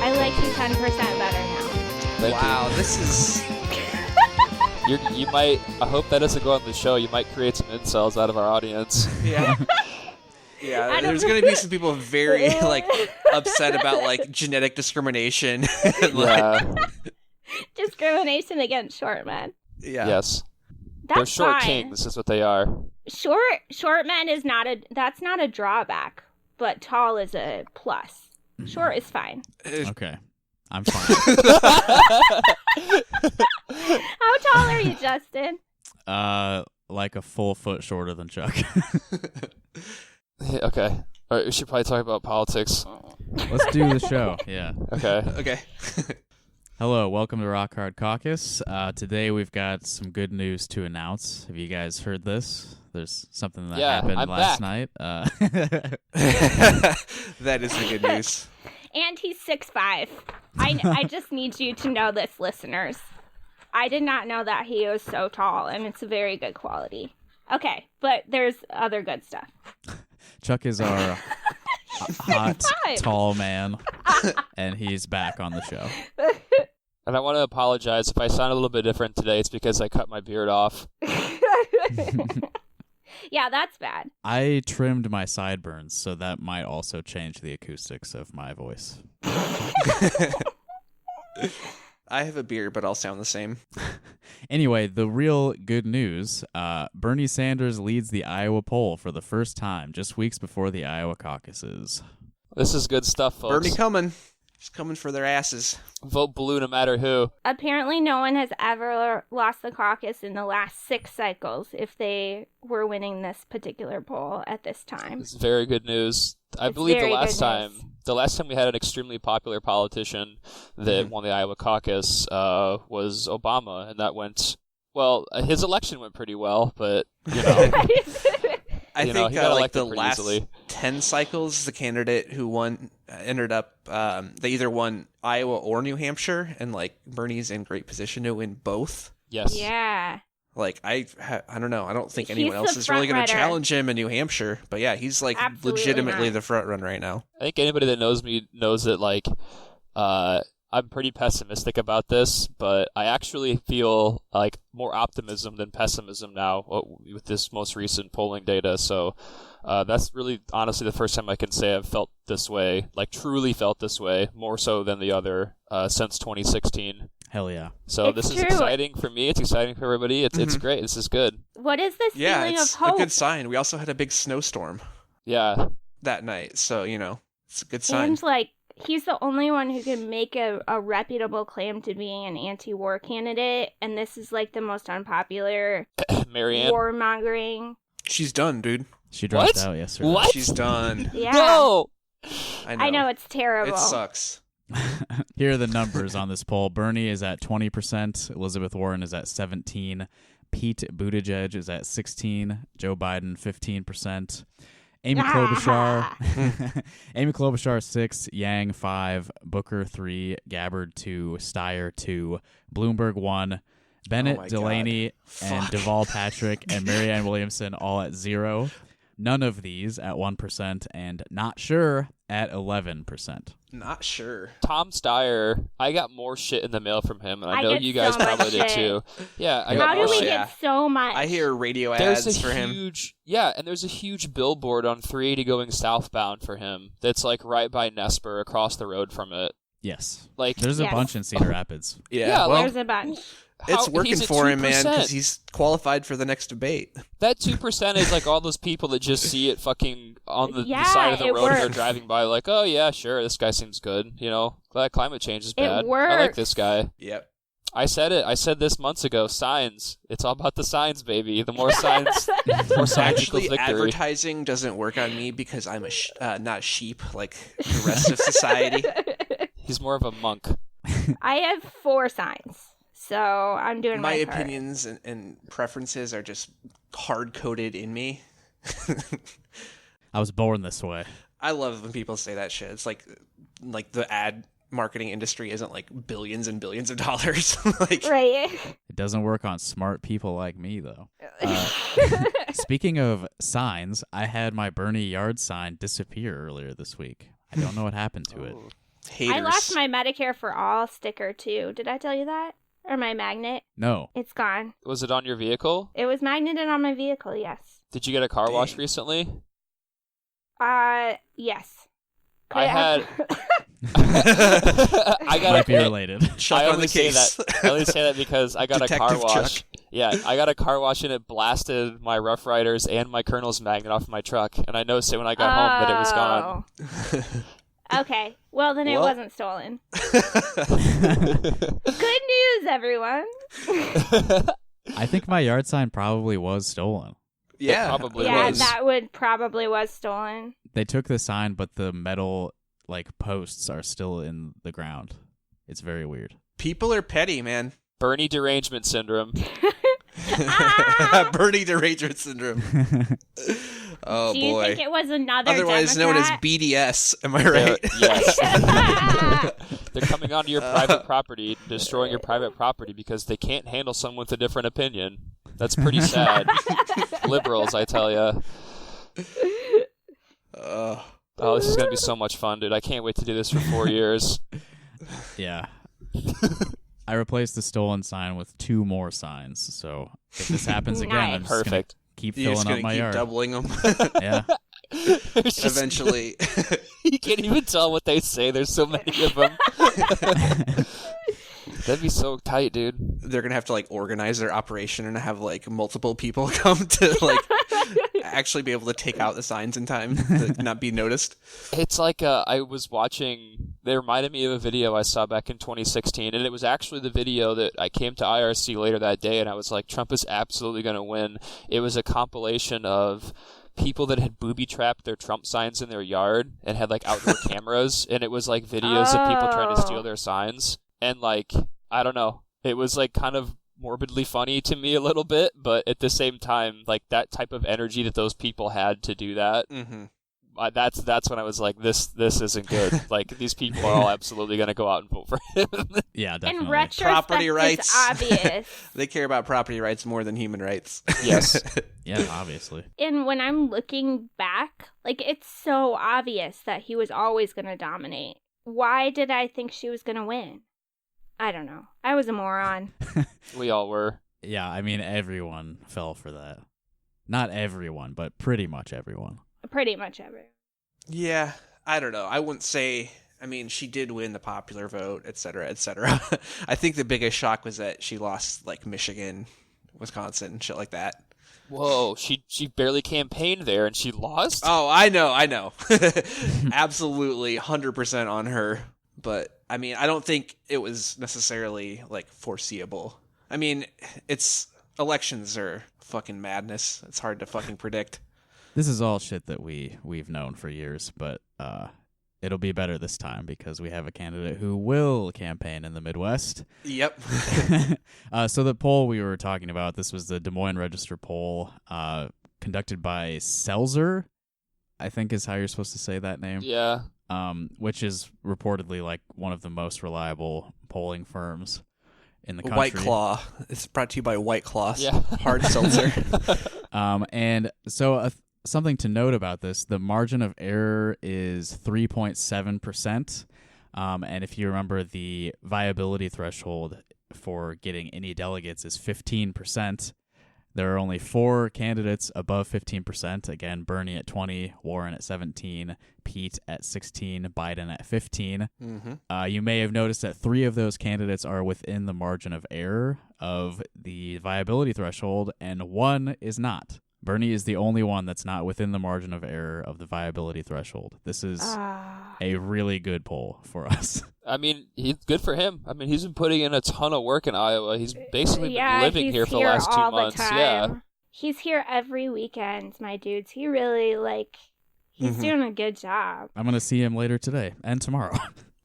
I like you 10% better now. Thank Wow, you. this is... You might. I hope that doesn't go on the show. You might create some incels out of our audience. Yeah. Yeah, there's going to be some people very, upset about, genetic discrimination. Yeah. Discrimination against short men. Yeah. Yes. That's They're short fine. kings. Is what they are. Short men is that's not a drawback, but tall is a plus. Short is fine. Okay. I'm fine. How tall are you, Justin? Like a full foot shorter than Chuck. Okay. All right. We should probably talk about politics. Let's do the show. Yeah. Okay. Okay. Hello, welcome to Rock Hard Caucus. Today we've got some good news to announce. Have you guys heard this? There's something that happened I'm last back. night. That is the good news. And he's 6'5". I just need you to know this, listeners. I did not know that he was so tall, and it's a very good quality. Okay, but there's other good stuff. Chuck is our hot, 6'5". tall man, and he's back on the show. And I want to apologize if I sound a little bit different today. It's because I cut my beard off. Yeah, that's bad. I trimmed my sideburns, so that might also change the acoustics of my voice. I have a beard, but I'll sound the same. Anyway, the real good news, Bernie Sanders leads the Iowa poll for the first time, just weeks before the Iowa caucuses. This is good stuff, folks. Bernie coming. He's coming for their asses. Vote blue no matter who. Apparently, no one has ever lost the caucus in the last 6 cycles if they were winning this particular poll at this time. It's very good news. I It's believe very the last good news. time we had an extremely popular politician that won the Iowa caucus was Obama, and that went well. His election went pretty well, but I he think got elected the pretty last easily. 10 cycles, the candidate who won ended up, they either won Iowa or New Hampshire, and Bernie's in great position to win both. Yes. Yeah. I don't know. I don't think He's anyone else the is really going to front-runner. challenge him in New Hampshire. But yeah, he's Absolutely legitimately not. the front run right now. I think anybody that knows me knows that I'm pretty pessimistic about this, but I actually feel more optimism than pessimism now with this most recent polling data. So that's really honestly the first time I can say I've felt this way, truly felt this way, more so than the other since 2016. Hell yeah. So It's this is true. exciting for me. It's exciting for everybody. It's great. This is good. What is this Yeah, feeling it's of hope? a good sign. We also had a big snowstorm Yeah. that night. So, it's a good sign. And he's the only one who can make a reputable claim to being an anti-war candidate, and this is the most unpopular Marianne. warmongering. She's done, dude. She dropped What? out yesterday. What? She's done. Yeah. No. I know it's terrible. It sucks. Here are the numbers on this poll. Bernie is at 20%. Elizabeth Warren is at 17%. Pete Buttigieg is at 16%. Joe Biden, 15%. Amy Klobuchar, Amy Klobuchar 6, Yang 5, Booker 3, Gabbard 2, Steyer 2, Bloomberg 1, Bennett, Oh my Delaney, God. and Fuck. Deval Patrick and Marianne Williamson all at 0. None of these at 1%, and Not Sure at 11%. Not sure. Tom Steyer, I got more shit in the mail from him, and I I know get you guys so much probably did shit. too. Yeah, I got How more do we shit. Yeah. get so much? I hear radio There's ads a for him. huge, and there's a huge billboard on 380 going southbound for him. That's right by Nesper, across the road from it. Yes. Like, There's a Yes. bunch in Cedar Rapids. Yeah, well, There's a bunch. it's how- working he's at for him, man, 2%. because he's qualified for the next debate. That 2% is all those people that just see it fucking on the Yeah, side of the it road and they're works. driving by, oh yeah, sure, this guy seems good. Glad climate change is bad. I like works. this guy. Yep. I said it. I said this months ago. Signs. It's all about the signs, baby. The more signs, the more signs Actually, equals victory. advertising doesn't work on me because I'm not sheep like the rest of society. He's more of a monk. I have 4 signs, so I'm doing My my part. opinions and preferences are just hard-coded in me. I was born this way. I love when people say that shit. It's like the ad marketing industry isn't billions and billions of dollars. Right. It doesn't work on smart people like me, though. Speaking of signs, I had my Bernie yard sign disappear earlier this week. I don't know what happened to it. Haters. I lost my Medicare for All sticker too. Did I tell you that? Or my magnet? No. It's gone. Was it on your vehicle? It was magneted on my vehicle, yes. Did you get a car wash recently? Yes. I had. Might be related. Chuck I on only the say case. that. I only say that because I got a car Detective wash. Chuck. Yeah, I got a car wash and it blasted my Rough Riders and my Colonel's magnet off my truck, and I noticed it when I got home that it was gone. Okay. Well, then it What? wasn't stolen. Good news, everyone. I think my yard sign probably was stolen. Yeah, probably Yeah, was. that would probably was stolen. They took the sign, but the metal posts are still in the ground. It's very weird. People are petty, man. Bernie derangement syndrome. Bernie derangement syndrome. Oh Do you boy. think it was another Otherwise known as Democrat? BDS. Am I right? Yes. They're coming onto your private property, destroying your private property because they can't handle someone with a different opinion. That's pretty sad. Liberals, I tell ya. Oh, this is going to be so much fun, dude. I can't wait to do this for 4 years. Yeah. I replaced the stolen sign with 2 more signs, so if this happens again, I'm just gonna Perfect. keep You're just filling gonna up my keep yard. doubling them. Yeah. There's just- Eventually. you can't even tell what they say. There's so many of them. That'd be so tight, dude. They're gonna have to organize their operation and have multiple people come to actually be able to take out the signs in time to not be noticed. It's like I was watching. They reminded me of a video I saw back in 2016, and it was actually the video that I came to IRC later that day, and I was like, Trump is absolutely going to win. It was a compilation of people that had booby-trapped their Trump signs in their yard and had outdoor cameras, and it was videos of people trying to steal their signs. And I don't know, it was kind of morbidly funny to me a little bit, but at the same time, that type of energy that those people had to do that, Mm-hmm. that's when I was like, this isn't good. These people are all absolutely going to go out and vote for him. Yeah, definitely. In retrospect, Property rights. it's obvious. They care about property rights more than human rights. Yes. Yeah, obviously. And when I'm looking back, it's so obvious that he was always going to dominate. Why did I think she was going to win? I don't know. I was a moron. We all were. Yeah, I mean, everyone fell for that. Not everyone, but pretty much everyone. Pretty much everyone. Yeah, I don't know. I wouldn't say. I mean, she did win the popular vote, et cetera, et cetera. I think the biggest shock was that she lost Michigan, Wisconsin, shit like that. Whoa, she barely campaigned there and she lost? Oh, I know. Absolutely 100% on her. But, I mean, I don't think it was necessarily, foreseeable. I mean, elections are fucking madness. It's hard to fucking predict. This is all shit that we've known for years, but it'll be better this time because we have a candidate who will campaign in the Midwest. Yep. So the poll we were talking about, this was the Des Moines Register poll conducted by Selzer, I think is how you're supposed to say that name. Yeah. Which is reportedly one of the most reliable polling firms in the country. White Claw. It's brought to you by White Claw. Yeah. Hard seltzer. And so something to note about this, the margin of error is 3.7%. And if you remember, the viability threshold for getting any delegates is 15%. There are only 4 candidates above 15%. Again, Bernie at 20, Warren at 17, Pete at 16, Biden at 15. Mm-hmm. You may have noticed that 3 of those candidates are within the margin of error of the viability threshold, and 1 is not. Bernie is the only one that's not within the margin of error of the viability threshold. This is a really good poll for us. I mean, he's good for him. I mean, he's been putting in a ton of work in Iowa. He's basically been living he's here for the last 2 all months. the time. Yeah. He's here every weekend, my dudes. He really, he's doing a good job. I'm going to see him later today and tomorrow.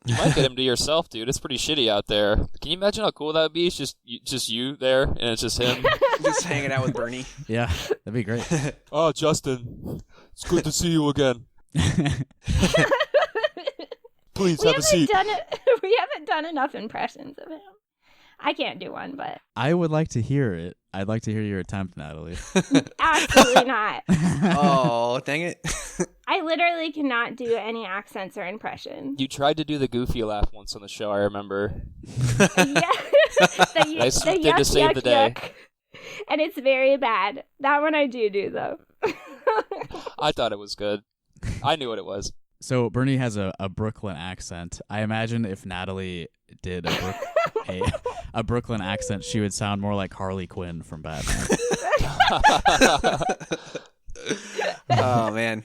You might get him to yourself, dude. It's pretty shitty out there. Can you imagine how cool that would be? It's just you there, and it's just him. Just hanging out with Bernie. Yeah, that'd be great. Oh, Justin, it's good to see you again. Please have a seat. We haven't done enough impressions of him. I can't do one, but I would like to hear it. I'd like to hear your attempt, Natalie. absolutely not. Oh, dang it. I literally cannot do any accents or impressions. You tried to do the goofy laugh once on the show, I remember. Yeah. Nice thing to save the day. Yuck. And it's very bad. That one I do though. I thought it was good. I knew what it was. So Bernie has a Brooklyn accent. I imagine if Natalie did a Brooklyn accent, she would sound more like Harley Quinn from Batman. Oh, man.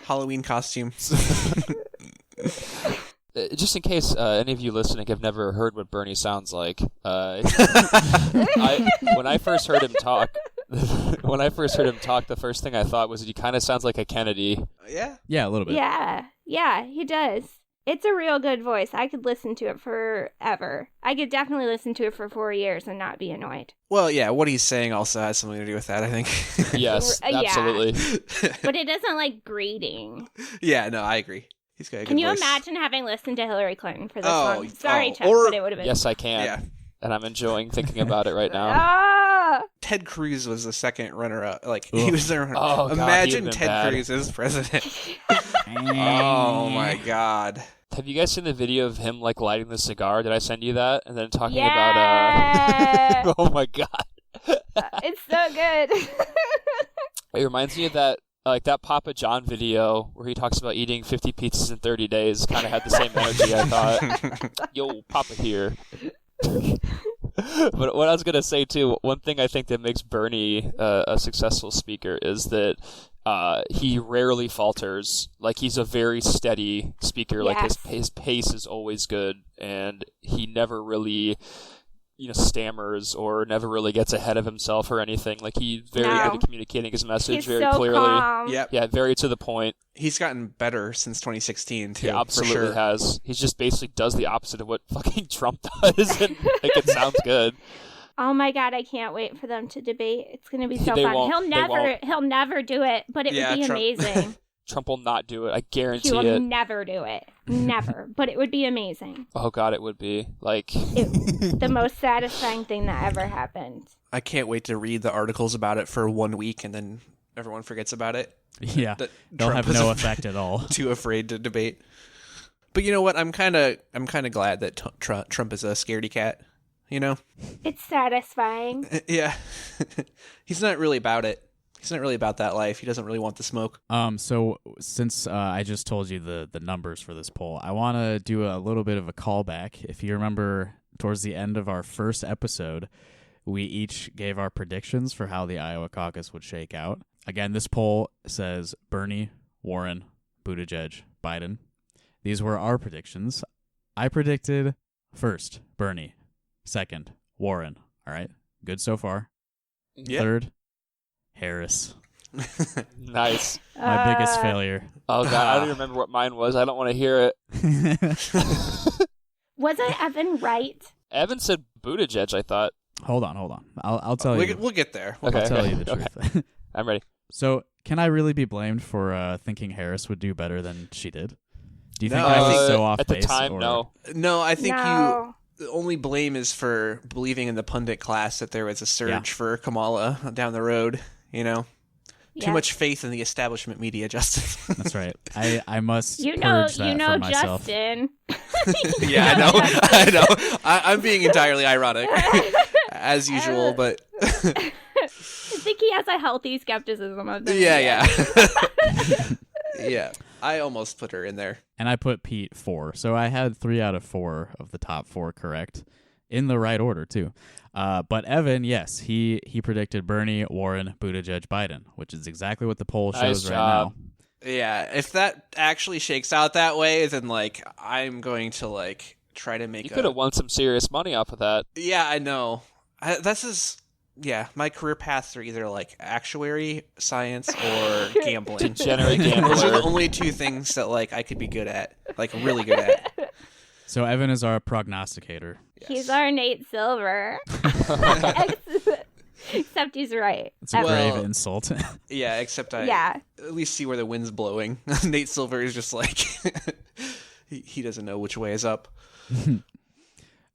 Halloween costume. Just in case any of you listening have never heard what Bernie sounds like, when I first heard him talk, the first thing I thought was he kind of sounds like a Kennedy. Yeah? Yeah, a little bit. Yeah, he does. It's a real good voice. I could listen to it forever. I could definitely listen to it for 4 years and not be annoyed. Well, yeah, what he's saying also has something to do with that, I think. Yes, Yeah. absolutely. But it doesn't like grating. Yeah, no, I agree. He's got a good Can you voice. imagine having listened to Hillary Clinton for this Oh, one? Sorry, oh, Chuck, or- but it would have been. Yes, I can. Yeah. And I'm enjoying thinking about it right now. Ah! Ted Cruz was the second runner-up. Like, Ugh. he was the runner-up. Oh, God, Imagine he'd been Ted bad. Cruz as president. Oh, my God. Have you guys seen the video of him like lighting the cigar? Did I send you that? And then talking Yeah. about oh my god. It's so good. It reminds me of that that Papa John video where he talks about eating 50 pizzas in 30 days. Kind of had the same energy, I thought. Yo, Papa here. But what I was gonna say too, one thing I think that makes Bernie a successful speaker is that he rarely falters. Like, he's a very steady speaker. Like, his pace is always good, and he never really stammers or never really gets ahead of himself or anything. Like, he's very good at communicating his message He's very so clearly. calm. Yep. Yeah, very to the point. He's gotten better since 2016, too. He absolutely for sure. has. He just basically does the opposite of what fucking Trump does, and like, it sounds good. Oh my god, I can't wait for them to debate. It's gonna be so They fun. won't. They won't. He'll never do it, but it Yeah, would be Trump- amazing. Trump will not do it. I guarantee He will it. never do it. Never. But it would be amazing. Oh god, it would be like The most satisfying thing that ever happened. I can't wait to read the articles about it for 1 week, and then everyone forgets about it. Yeah, That they'll Trump have is no effect at all. too afraid to debate. But you know what? I'm kind of glad that Trump is a scaredy cat. You know? It's satisfying. Yeah. He's not really about it. He's not really about that life. He doesn't really want the smoke. So since I just told you the numbers for this poll, I want to do a little bit of a callback. If you remember, towards the end of our first episode, we each gave our predictions for how the Iowa caucus would shake out. Again, this poll says Bernie, Warren, Buttigieg, Biden. These were our predictions. I predicted first, Bernie. Second, Warren. All right. Good so far. Yeah. Third, Harris. nice. My biggest failure. Oh god, I don't remember what mine was. I don't want to hear it. Wasn't Evan right? Evan said Buttigieg, I thought. Hold on. I'll tell you. We'll get there. Okay. I'll tell you the Okay. truth. I'm ready. So, can I really be blamed for thinking Harris would do better than she did? Do you think No. I was so off At the base? time, or... no. No, I think No. the only blame is for believing in the pundit class that there was a surge Yeah. for Kamala down the road. You know? Too Yeah. much faith in the establishment media, Justin. That's right. I must You know, purge that from myself. Justin. Yeah, I know. I know. I'm being entirely ironic, as usual, but I think he has a healthy skepticism of the yeah. media. Yeah. I almost put her in there. And I put Pete 4. So I had 3 out of 4 of the top 4 correct. In the right order, too. But Evan, yes, he predicted Bernie, Warren, Buttigieg, Biden, which is exactly what the poll Nice shows right job. now. Yeah, if that actually shakes out that way, then I'm going to try to make. You could have won some serious money off of that. Yeah, I know. My career paths are either actuary, science, or gambling. Degenerate Those are gambler. the only 2 things that I could be good at, really good at. So Evan is our prognosticator. He's our Nate Silver. Except he's right. It's a Evan. grave insult. Yeah, except I Yeah. at least see where the wind's blowing. Nate Silver is just he doesn't know which way is up.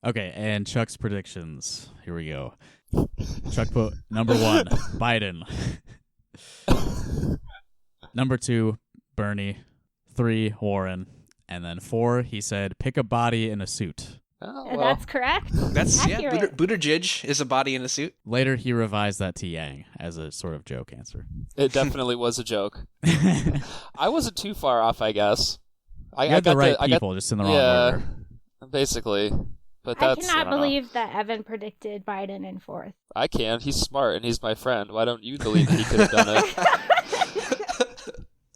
Okay, and Chuck's predictions. Here we go. Chuck put number 1, Biden. Number 2, Bernie. 3, Warren. And then 4, he said, pick a body in a suit. Oh, And well. that's correct. That's Accurate. Buttigieg is a body in a suit. Later, he revised that to Yang as a sort of joke answer. It definitely was a joke. I wasn't too far off, I guess. You had the right people, just in the wrong order. Basically. But I that's cannot I don't know. believe that Evan predicted Biden in 4th. I can. He's smart and he's my friend. Why don't you believe that he could have done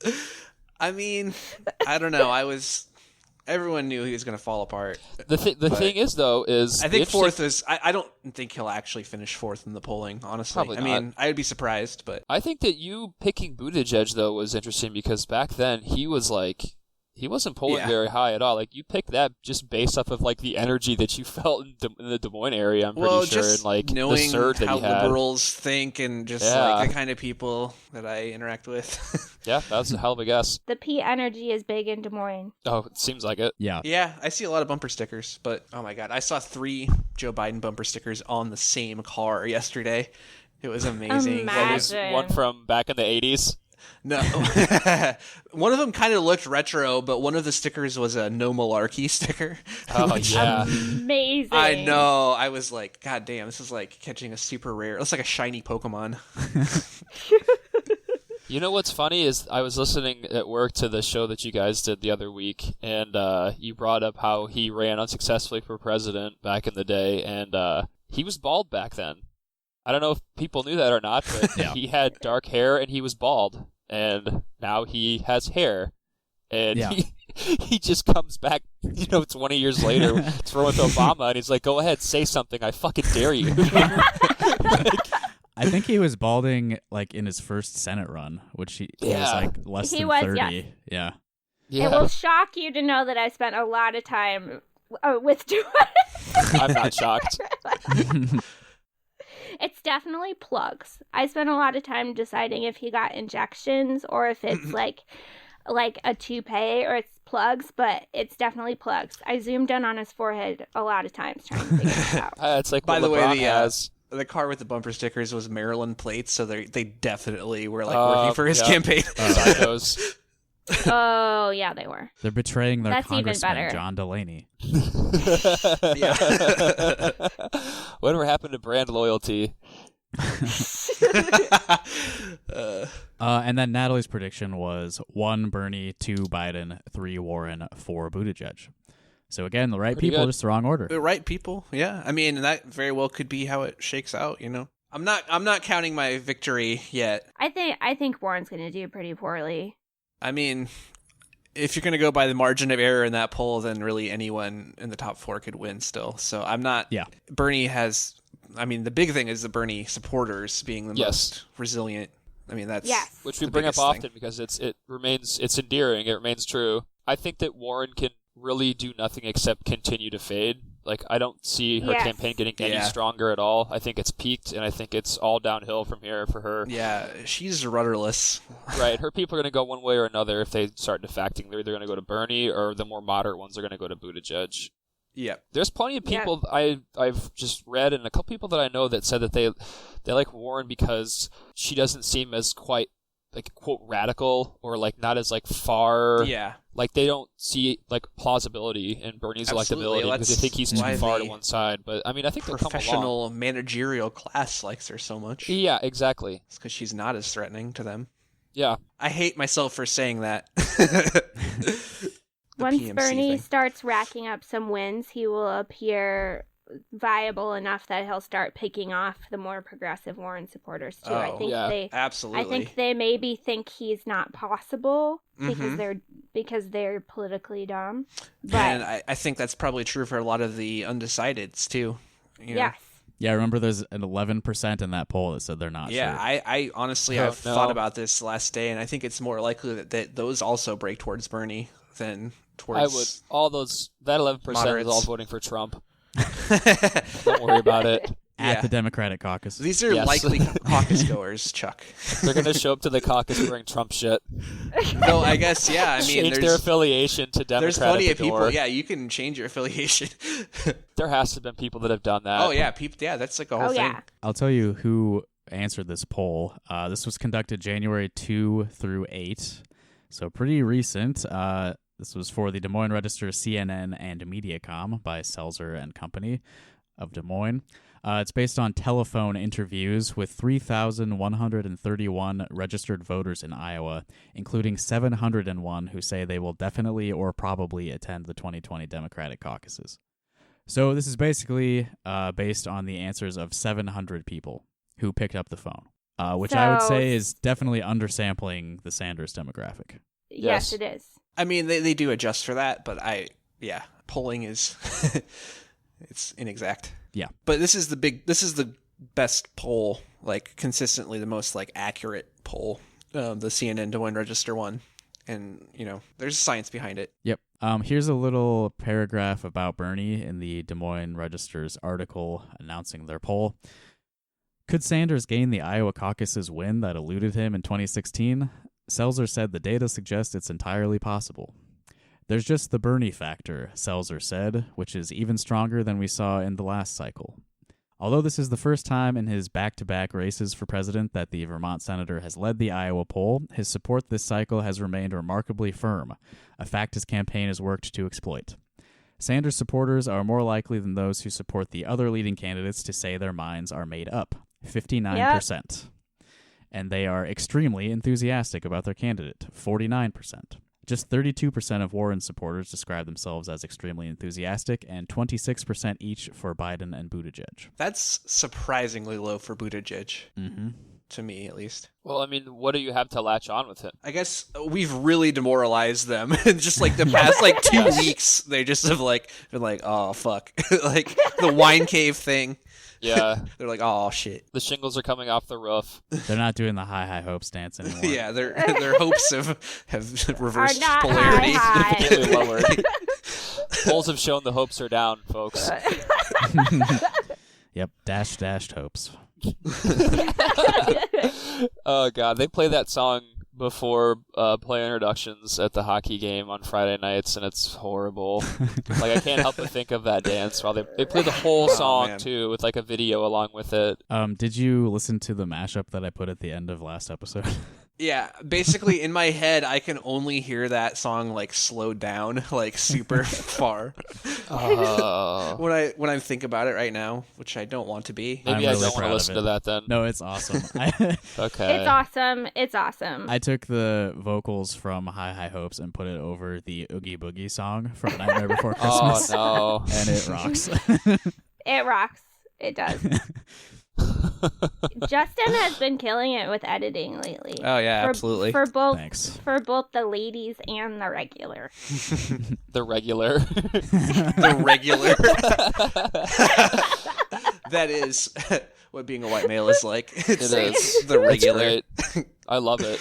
it? I mean, I don't know. Everyone knew he was going to fall apart. The thing is, though, is I think 4th is. I don't think he'll actually finish 4th in the polling. Honestly, Probably I mean, I'd be surprised, but I think that you picking Buttigieg though was interesting because back then he wasn't polling very high at all. Like you picked that just based off of like the energy that you felt in the Des Moines area. I'm pretty sure, just and like knowing the surge that how he had. liberals think and just like the kind of people that I interact with. Yeah, that's a hell of a guess. The P energy is big in Des Moines. Oh, it seems like it. Yeah. Yeah, I see a lot of bumper stickers, but oh my god, I saw 3 Joe Biden bumper stickers on the same car yesterday. It was amazing. What was one from back in the 80s? No. One of them kind of looked retro, but one of the stickers was a no malarkey sticker. Oh, yeah. Amazing. I know. I was like, God damn, this is like catching a super rare. It's like a shiny Pokemon. You know what's funny is I was listening at work to the show that you guys did the other week, and you brought up how he ran unsuccessfully for president back in the day, and he was bald back then. I don't know if people knew that or not, but he had dark hair and he was bald, and now he has hair, and he just comes back, 20 years later, throw with Obama, and he's like, "Go ahead, say something. I fucking dare you." I think he was balding like in his first Senate run, which he was like less than 30. Yes. Yeah. It will shock you to know that I spent a lot of time with Joe. I'm not shocked. It's definitely plugs. I spent a lot of time deciding if he got injections or if it's like a toupee or it's plugs, but it's definitely plugs. I zoomed in on his forehead a lot of times trying to figure it out. It's like By what the LeBron way, has. the car with the bumper stickers was Maryland plates, so they definitely were like working for his campaign. Psychos. Oh, yeah, they were. They're betraying their That's even congressman, better. John Delaney. Whatever happened to brand loyalty? And then Natalie's prediction was 1 Bernie, 2 Biden, 3 Warren, 4 Buttigieg. So again, the right Pretty people, good. just the wrong order. The right people, yeah. I mean, that very well could be how it shakes out. I'm not counting my victory yet. I think Warren's going to do pretty poorly. I mean, if you're going to go by the margin of error in that poll, then really anyone in the top 4 could win still. So I'm not. Yeah. Bernie has. I mean, the big thing is the Bernie supporters being the most resilient. I mean, that's which we bring up often because it's endearing. It remains true. I think that Warren can really do nothing except continue to fade. Like, I don't see her campaign getting any stronger at all. I think it's peaked, and I think it's all downhill from here for her. Yeah, she's rudderless. Right. Her people are going to go one way or another if they start defecting. They're either going to go to Bernie, or the more moderate ones are going to go to Buttigieg. Yeah. There's plenty of people I've just read, and a couple people that I know that said that they like Warren because she doesn't seem as quite, like, quote, radical, or, like, not as, like, far. Yeah. Like, they don't see, like, plausibility in Bernie's electability because they think he's too far to one side. But, I mean, I think they'll come along. Professional managerial class likes her so much. Yeah, exactly. It's because she's not as threatening to them. Yeah. I hate myself for saying that. Once PMC Bernie thing. starts racking up some wins, he will appear viable enough that he'll start picking off the more progressive Warren supporters too. I think absolutely. I think they maybe think he's not possible because they're politically dumb. But and I think that's probably true for a lot of the undecideds too. Yes. Yeah, I remember there's an 11% in that poll that said they're not sure. I honestly I've thought about this last day, and I think it's more likely that those also break towards Bernie than towards. I would. All those, that 11% moderates. is all voting for Trump. Don't worry about it. at the Democratic caucus. These are likely caucus goers, Chuck. They're going to show up to the caucus wearing Trump shit. No, I guess, yeah. I mean, change their affiliation to Democrat. There's plenty of people. Door. Yeah, you can change your affiliation. There has to have been people that have done that. Oh, yeah. Yeah, that's like a whole thing. Yeah. I'll tell you who answered this poll. This was conducted January 2 through 8, so pretty recent. This was for the Des Moines Register, CNN, and Mediacom by Selzer and Company of Des Moines. It's based on telephone interviews with 3,131 registered voters in Iowa, including 701 who say they will definitely or probably attend the 2020 Democratic caucuses. So this is basically based on the answers of 700 people who picked up the phone, which I would say is definitely undersampling the Sanders demographic. Yes, it is. I mean, they do adjust for that, but polling is it's inexact. Yeah. But this is the best poll, like consistently the most like accurate poll, the CNN Des Moines Register one. And, there's science behind it. Yep. Here's a little paragraph about Bernie in the Des Moines Register's article announcing their poll. Could Sanders gain the Iowa caucus's win that eluded him in 2016? Selzer said the data suggests it's entirely possible. There's just the Bernie factor, Selzer said, which is even stronger than we saw in the last cycle. Although this is the first time in his back-to-back races for president that the Vermont senator has led the Iowa poll, his support this cycle has remained remarkably firm, a fact his campaign has worked to exploit. Sanders supporters are more likely than those who support the other leading candidates to say their minds are made up, 59%. Yep. And they are extremely enthusiastic about their candidate, 49%. Just 32% of Warren supporters describe themselves as extremely enthusiastic, and 26% each for Biden and Buttigieg. That's surprisingly low for Buttigieg, to me at least. Well, I mean, what do you have to latch on with him? I guess we've really demoralized them. Just like the past 2 weeks, they just have been like, oh fuck, like the wine cave thing. Yeah. They're like, oh shit. The shingles are coming off the roof. They're not doing the high hopes dance anymore. Yeah, their hopes have reversed are not polarity. Significantly lowered. Polls have shown the hopes are down, folks. Yep, dashed hopes. Oh god, they play that song before player introductions at the hockey game on Friday nights, and it's horrible. I can't help but think of that dance while they play the whole song too, with a video along with it. Did you listen to the mashup that I put at the end of last episode? Yeah, basically in my head, I can only hear that song slowed down, super far. When I think about it right now, which I don't want to be. Maybe I don't want to listen to that then. No, it's awesome. Okay. It's awesome. I took the vocals from High Hopes and put it over the Oogie Boogie song from Nightmare Before Christmas. Oh, no. And it rocks. It rocks. It does. Justin has been killing it with editing lately. Oh yeah, absolutely. For both Thanks. For both the ladies and the regular. The regular. The regular. That is what being a white male is like. It is. The regular. I love it.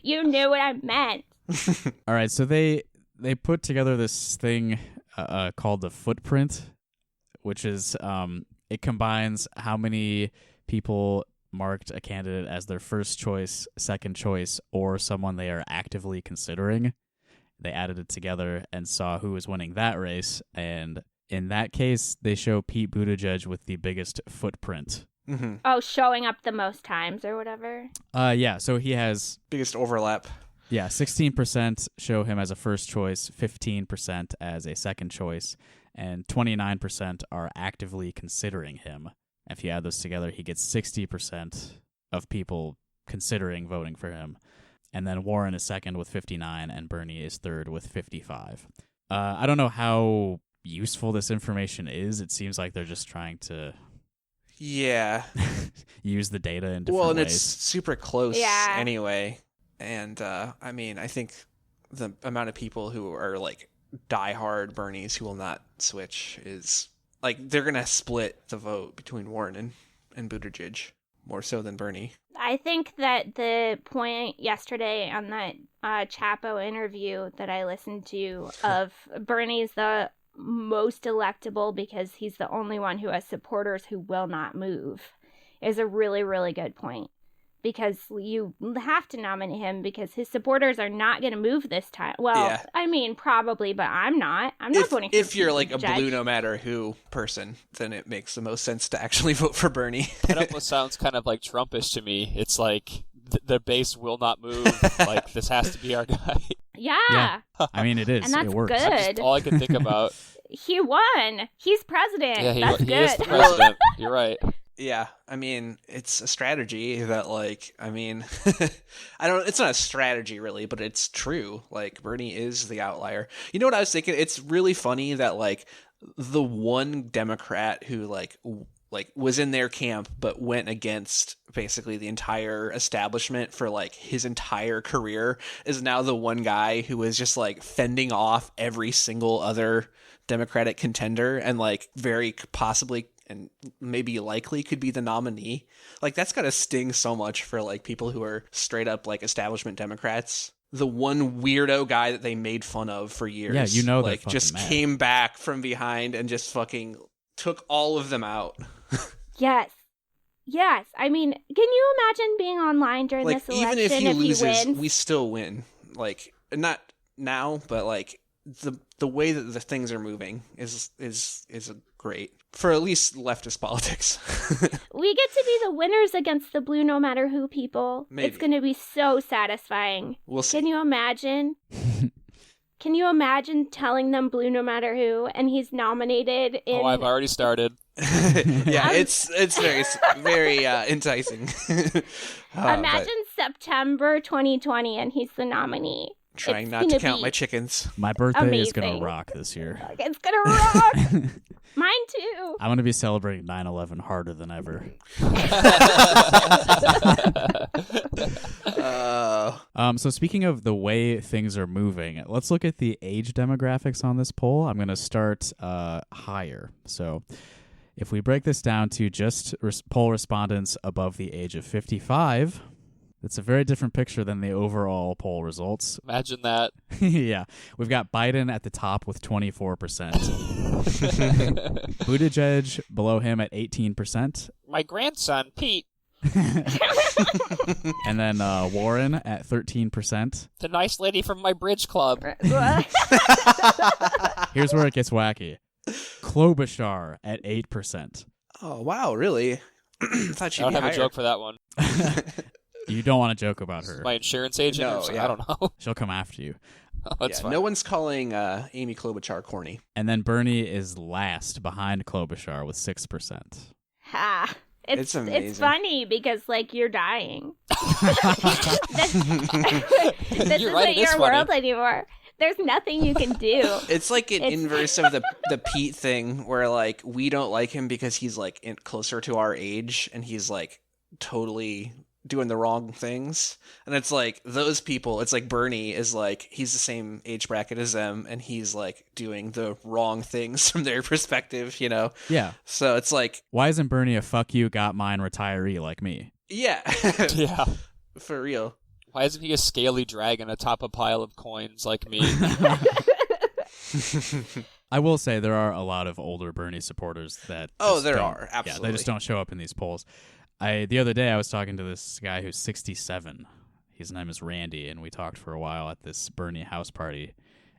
You knew what I meant. All right, so they put together this thing called the footprint, which is it combines how many people marked a candidate as their first choice, second choice, or someone they are actively considering. They added it together and saw who was winning that race, and in that case, they show Pete Buttigieg with the biggest footprint. Mm-hmm. Oh, showing up the most times or whatever? Yeah, so he has... biggest overlap. Yeah, 16% show him as a first choice, 15% as a second choice, and 29% are actively considering him. If you add those together, he gets 60% of people considering voting for him. And then Warren is second with 59, and Bernie is third with 55. I don't know how useful this information is. It seems like they're just trying to... Yeah. use the data in different ways. Well, and it's super close anyway. And, I think the amount of people who are, diehard Bernies who will not switch is, they're going to split the vote between Warren and Buttigieg, more so than Bernie. I think that the point yesterday on that Chapo interview that I listened to of Bernie's the most electable because he's the only one who has supporters who will not move is a really, really good point. Because you have to nominate him because his supporters are not going to move this time. Well, Yeah. I mean, probably, but I'm not. I'm not voting for If you're Pete like a Buttigieg. blue no matter who person, then it makes the most sense to actually vote for Bernie. It almost sounds kind of like Trumpish to me. It's like the base will not move. Like, this has to be our guy. Yeah. I mean, it is. And that's it works. good. That's all I can think about. He won. He's president. Yeah, That's he good. is the president. You're right. Yeah, I mean, it's a strategy that, like, I mean, it's not a strategy really, but it's true. Like, Bernie is the outlier. You know what I was thinking? It's really funny that, like, the one Democrat who, like was in their camp but went against basically the entire establishment for, like, his entire career is now the one guy who is just, like, fending off every single other Democratic contender and, like, very possibly and maybe likely could be the nominee. Like, that's gotta sting so much for, like, people who are straight up, like, establishment Democrats. The one weirdo guy that they made fun of for years. Yeah, you know they're like, fucking just mad. came back from behind and just fucking took all of them out. Yes. I mean, can you imagine being online during Like, this election even if he loses, wins? we still win. Like, not now, but, like, the way that the things are moving is great for at least leftist politics. We get to be the winners against the blue no matter who people. Maybe. It's going to be so satisfying. We'll see. Can you imagine? Can you imagine telling them blue no matter who and he's nominated in Oh, I've already started. Yeah, it's very enticing. Imagine September 2020 and he's the nominee. Trying It's not to gonna count be my chickens. My birthday is going amazing. to rock this year. Like, it's going to rock. Mine too. I'm going to be celebrating 9/11 harder than ever. So speaking of the way things are moving, let's look at the age demographics on this poll. I'm going to start higher. So if we break this down to just poll respondents above the age of 55, it's a very different picture than the overall poll results. Imagine that. Yeah. We've got Biden at the top with 24%. Buttigieg below him at 18%. My grandson, Pete, And then Warren at 13%. the nice lady from my bridge club. Here's where it gets wacky. Klobuchar at 8%. Oh wow, really? Thought I she'd don't be have higher. a joke for that one. You don't want to joke about her. My insurance agent? No, or something? yeah. I don't know. She'll come after you. Oh, that's Yeah, fine. no one's calling Amy Klobuchar corny. And then Bernie is last behind Klobuchar with 6%. Ha. It's amazing. It's funny because, like, you're dying. This You're right, isn't it is your funny. world anymore. There's nothing you can do. It's like an It's- inverse of the Pete thing, where, like, we don't like him because he's, like, closer to our age and he's, like, totally doing the wrong things. And it's like those people, it's like Bernie is like, he's the same age bracket as them and he's like doing the wrong things from their perspective, you know? Yeah. So it's like, Why isn't Bernie a fuck you, got mine retiree like me? yeah, Yeah. for real. Why isn't he a scaly dragon atop a pile of coins like me? I will say there are a lot of older Bernie supporters that Oh, just there don't- are, Yeah, absolutely. they just don't show up in these polls. The other day I was talking to this guy who's 67. His name is Randy, and we talked for a while at this Bernie house party,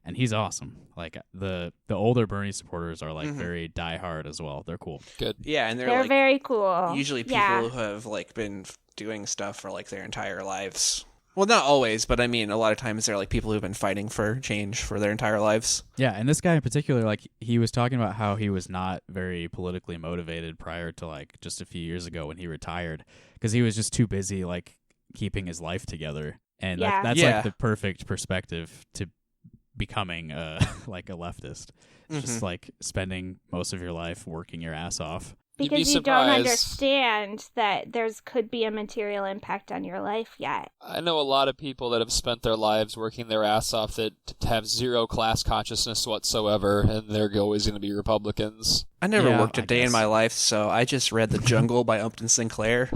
and he's awesome. Like the older Bernie supporters are like very diehard as well. They're cool. Good. Yeah, and they're They're like very cool. usually people Yeah. who have like been doing stuff for like their entire lives. Well, not always, but I mean, a lot of times they're like people who've been fighting for change for their entire lives. Yeah, and this guy in particular, like he was talking about how he was not very politically motivated prior to like just a few years ago when he retired because he was just too busy like keeping his life together, and Yeah. that's Yeah. like the perfect perspective to becoming like a leftist. It's just like spending most of your life working your ass off. Because you don't understand that there's could be a material impact on your life yet. I know a lot of people that have spent their lives working their ass off that have zero class consciousness whatsoever, and they're always going to be Republicans. I never worked a day in my life, so I just read The Jungle by Upton Sinclair.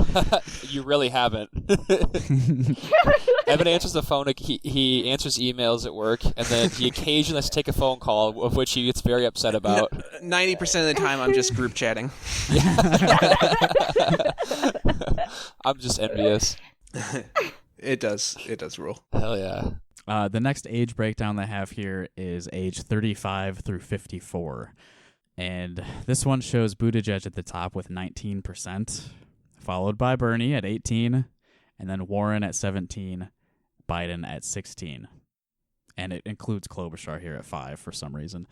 You really haven't. Evan answers the phone. He answers emails at work, and then he occasionally has to take a phone call, of which he gets very upset about. 90% of the time, I'm just group chatting. I'm just envious. It does rule. Hell yeah. The next age breakdown they have here is age 35 through 54. And this one shows Buttigieg at the top with 19%, followed by Bernie at 18, and then Warren at 17, Biden at 16. And it includes Klobuchar here at 5 for some reason.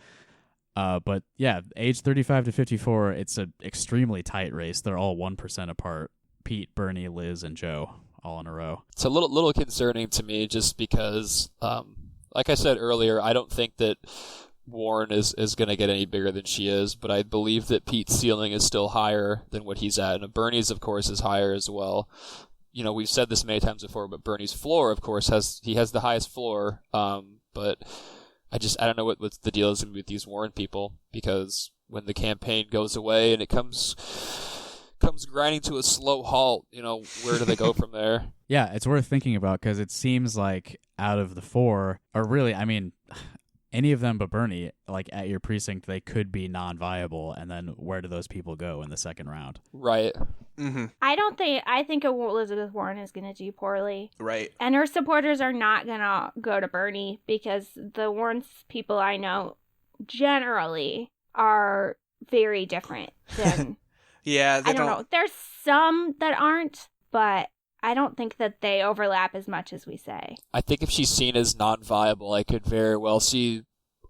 But yeah, age 35 to 54, it's an extremely tight race. They're all 1% apart. Pete, Bernie, Liz, and Joe all in a row. It's a little concerning to me just because, like I said earlier, I don't think that Warren is going to get any bigger than she is, but I believe that Pete's ceiling is still higher than what he's at. And Bernie's, of course, is higher as well. You know, we've said this many times before, but Bernie's floor, of course, has the highest floor. But I don't know what the deal is with these Warren people, because when the campaign goes away and it comes grinding to a slow halt, you know, where do they go from there? Yeah, it's worth thinking about, because it seems like out of the 4, or really, I mean, any of them but Bernie, like at your precinct, they could be non-viable, and then where do those people go in the second round? Right. Mm-hmm. I think Elizabeth Warren is going to do poorly. Right. And her supporters are not going to go to Bernie, because the Warren people I know generally are very different than... Yeah, I don't know. There's some that aren't, but I don't think that they overlap as much as we say. I think if she's seen as non-viable, I could very well see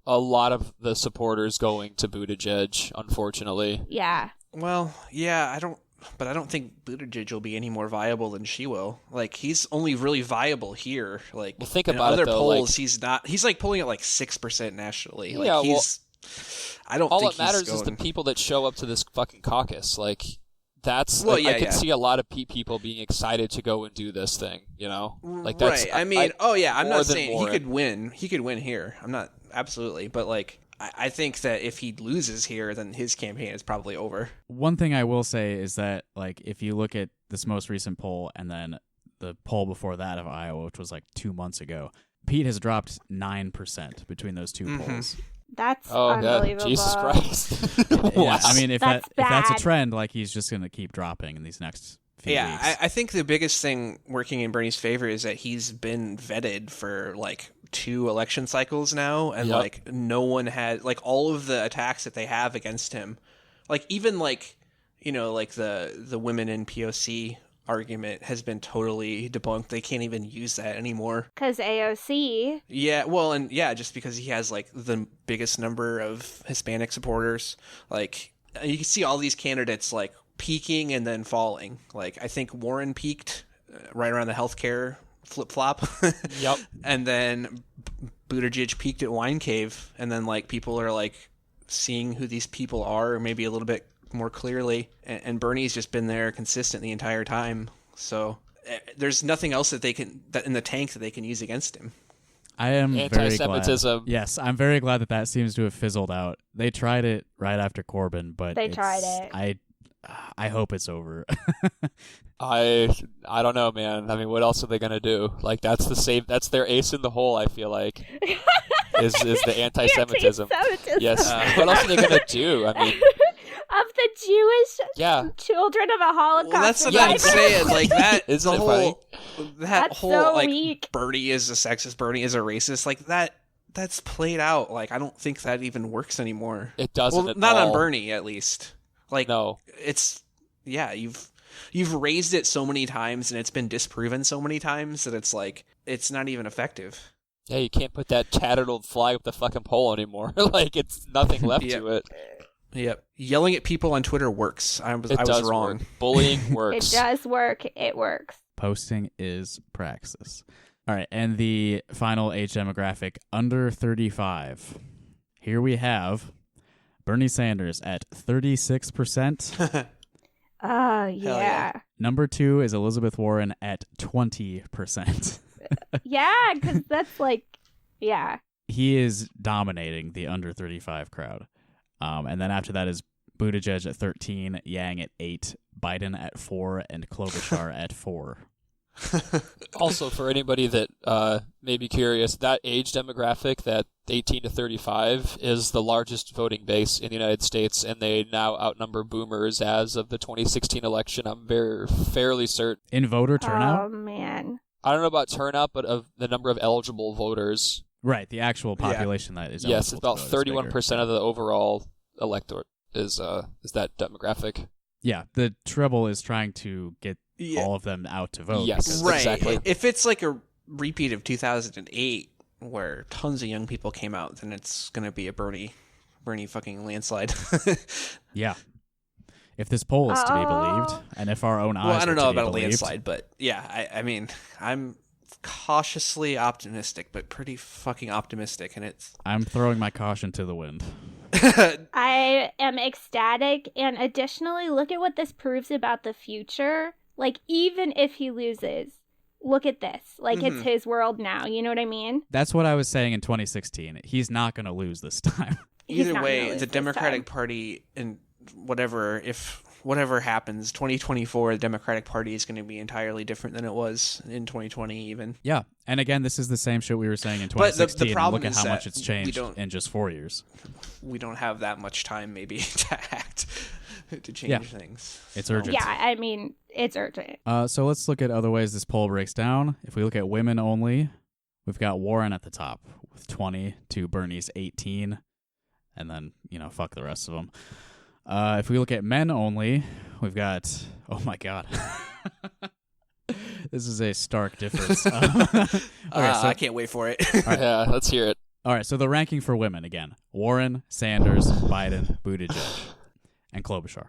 a lot of the supporters going to Buttigieg, unfortunately. Yeah. Well, yeah, I don't think Buttigieg will be any more viable than she will. Like, he's only really viable here. Like, well, think in about other it, though, polls, like, he's not. He's like polling at like 6% nationally. Like, yeah, I don't all think that matters he's going... is the people that show up to this fucking caucus. Like, that's well, I can see a lot of people being excited to go and do this thing. You know, like that's right. I mean, I'm not saying Warren. he could win. He could win here. I'm not absolutely, but like, I think that if he loses here, then his campaign is probably over. One thing I will say is that, like, if you look at this most recent poll and then the poll before that of Iowa, which was like 2 months ago, Pete has dropped 9% between those two polls. That's unbelievable. God, Jesus Christ. Yeah, I mean, if that's a bad. trend, like, he's just going to keep dropping in these next few weeks. I think the biggest thing working in Bernie's favor is that he's been vetted for like 2 election cycles now, and like no one had, like, all of the attacks that they have against him, like even like, you know, like the women in POC argument has been totally debunked. They can't even use that anymore. Because AOC. Yeah, well, and yeah, just because he has like the biggest number of Hispanic supporters. Like, you can see all these candidates like peaking and then falling. Like, I think Warren peaked right around the healthcare flip-flop. Yep. And then Buttigieg peaked at Wine Cave, and then like people are like seeing who these people are maybe a little bit more clearly, and Bernie's just been there consistent the entire time. So there's nothing else that in the tank that they can use against him. I am very anti-Semitism. glad. Yes, I'm very glad that seems to have fizzled out. They tried it right after Corbyn, but They tried it. I hope it's over. I don't know, man. I mean, what else are they gonna do? Like, that's their ace in the hole, I feel like. is the anti-Semitism. Yes. What else are they gonna do? I mean, of the Jewish children of a Holocaust. Well, that's what I'm saying. Like, that is the whole That's whole so like weak. Bernie is a sexist, Bernie is a racist. Like, that's played out. Like, I don't think that even works anymore. It doesn't. Well, at not all. on Bernie, at least. Like, no. It's you've raised it so many times and it's been disproven so many times that it's like it's not even effective. Yeah, you can't put that tattered old flag up the fucking pole anymore. Like, it's nothing left to it. Yep. Yelling at people on Twitter works. I was wrong. Work. Bullying works. It does work. It works. Posting is praxis. All right, and the final age demographic, under 35. Here we have Bernie Sanders at 36%. Oh, yeah. Number 2 is Elizabeth Warren at 20%. Yeah, because that's like, yeah. He is dominating the under 35 crowd. And then after that is Buttigieg at 13, Yang at 8, Biden at 4, and Klobuchar at 4. Also, for anybody that may be curious, that age demographic, that 18 to 35, is the largest voting base in the United States, and they now outnumber boomers as of the 2016 election. I'm fairly certain. In voter turnout? Oh, man. I don't know about turnout, but of the number of eligible voters. Right, the actual population that is Yes, eligible about to vote is 31% bigger. of the overall electorate is that demographic. Yeah, the trouble is trying to get all of them out to vote. Yes, Right. exactly. If it's like a repeat of 2008 where tons of young people came out, then it's going to be a Bernie fucking landslide. Yeah. If this poll is to be believed, and if our own eyes Well, I don't are know to be about a believed, landslide, but yeah, I mean, I'm cautiously optimistic, but pretty fucking optimistic, and it's... I'm throwing my caution to the wind. I am ecstatic, and additionally, look at what this proves about the future. Like, even if he loses, look at this. Like, it's his world now. You know what I mean? That's what I was saying in 2016. He's not going to lose this time. He's Either not way, gonna lose the this Democratic time. Party, and whatever happens, 2024, the Democratic Party is going to be entirely different than it was in 2020 even. Yeah. And again, this is the same shit we were saying in But the 2016. problem Look at is how that much it's we changed don't- in just 4 years. We don't have that much time maybe to act, to change things. It's urgent. Yeah, I mean, it's urgent. So let's look at other ways this poll breaks down. If we look at women only, we've got Warren at the top with 20 to Bernie's 18. And then, fuck the rest of them. If we look at men only, we've got... Oh, my God. This is a stark difference. I can't wait for it. Yeah, let's hear it. All right, so the ranking for women, again. Warren, Sanders, Biden, Buttigieg, and Klobuchar.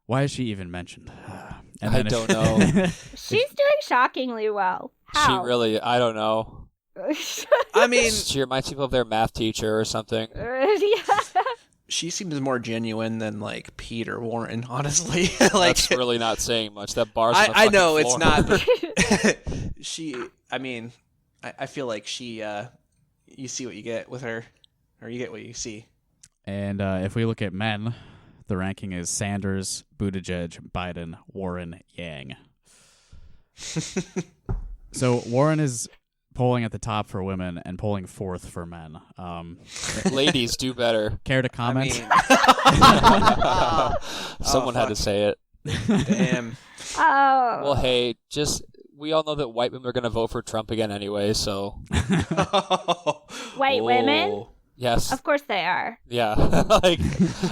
Why is she even mentioned? And I then don't know. She's doing shockingly well. How? She really, I don't know. I mean, She reminds people of their math teacher or something. Yeah. she seems more genuine than like Pete or Warren, honestly. Like, That's really not saying much. That bar's on the I know fucking it's floor. not. She, I mean, I feel like she. You see what you get with her, or you get what you see. And if we look at men, the ranking is Sanders, Buttigieg, Biden, Warren, Yang. So Warren is polling at the top for women and polling fourth for men. Ladies, do better. Care to comment? Someone had to say it. Damn. Oh. Well, hey, we all know that white women are going to vote for Trump again anyway, so... White women? Oh. Yes. Of course they are. Yeah. Like,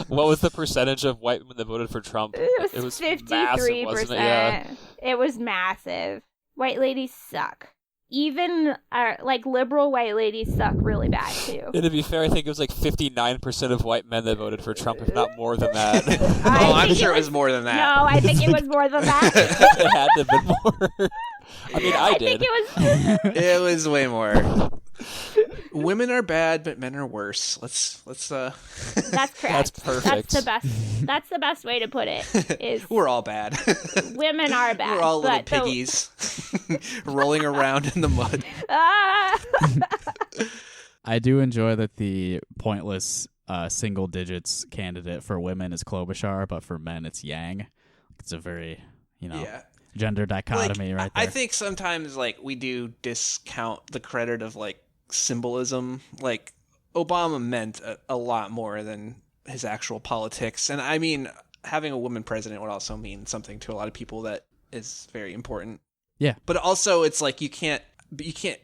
what was the percentage of white women that voted for Trump? It was 53%. massive, wasn't it? Yeah. It was massive. White ladies suck. Even, liberal white ladies suck really bad, too. And to be fair, I think it was like 59% of white men that voted for Trump, if not more than that. Oh, I'm sure it was more than that. No, I think it was more than that. It had to have been more. I mean, I did. think it was... It was way more. Women are bad, but men are worse. Let's. That's correct. That's perfect. That's the best way to put it. Is We're all bad. women are bad. We're all little but the- piggies rolling around in the mud. Ah! I do enjoy that the pointless single digits candidate for women is Klobuchar, but for men it's Yang. It's a very, Yeah. gender dichotomy right there. I think sometimes we do discount the credit of symbolism. Like Obama meant a lot more than his actual politics, and I mean having a woman president would also mean something to a lot of people that is very important. Yeah. But also it's you can't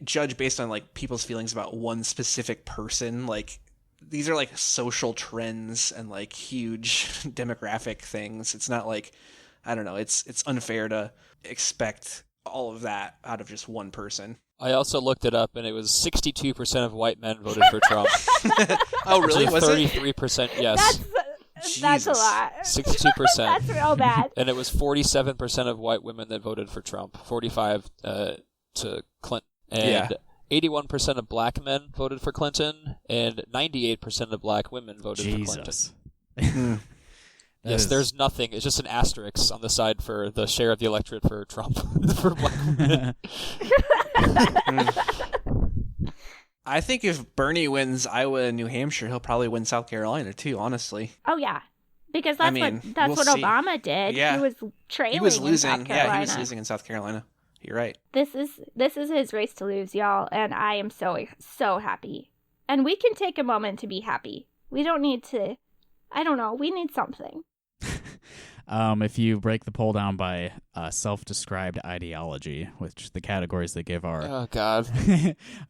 judge based on people's feelings about one specific person. These are social trends and huge demographic things. It's not I don't know, it's unfair to expect all of that out of just one person. I also looked it up, and it was 62% of white men voted for Trump. Oh, really? Which Was is it? 33%, yes. That's a Jesus. lot. 62%. That's real bad. And it was 47% of white women that voted for Trump, 45 to Clinton. And Yeah. 81% of black men voted for Clinton, and 98% of black women voted for Clinton. Jesus. Yes, there's nothing. It's just an asterisk on the side for the share of the electorate for Trump for black women. I think if Bernie wins Iowa and New Hampshire, he'll probably win South Carolina too, honestly. Oh yeah, because that's we'll what see. Obama did. Yeah. He was trailing. He was in losing. South Carolina. Yeah, he was losing in South Carolina. You're right. This is his race to lose, y'all, and I am so happy. And we can take a moment to be happy. We don't need to. I don't know. We need something. If you break the poll down by self-described ideology, which the categories they give are Oh God,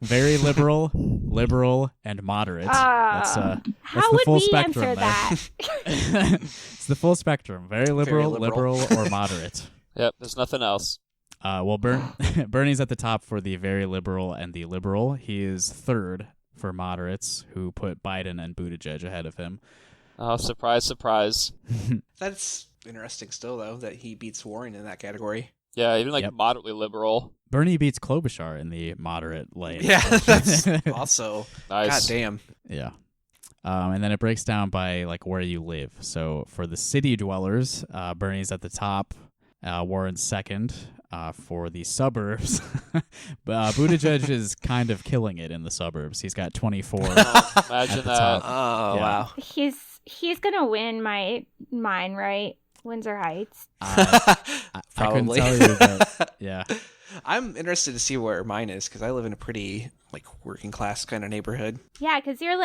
very liberal, liberal, and moderate. That's how the would full we spectrum answer there. that? It's the full spectrum. Very liberal, liberal, or moderate. yep. There's nothing else. Well, Bernie's at the top for the very liberal and the liberal. He is third for moderates, who put Biden and Buttigieg ahead of him. Oh, surprise, surprise. That's interesting still, though, that he beats Warren in that category. Yeah, even Yep. moderately liberal. Bernie beats Klobuchar in the moderate lane. Yeah, that's also... Nice. God damn. Yeah. And then it breaks down by like where you live. So for the city dwellers, Bernie's at the top, Warren's second. For the suburbs, Buttigieg is kind of killing it in the suburbs. He's got 24. Imagine at the that. top. Oh, Yeah. wow. He's gonna win mine, right? Windsor Heights. I couldn't Probably. tell you that. Yeah. I'm interested to see where mine is, because I live in a pretty, working class kind of neighborhood. Yeah, because you're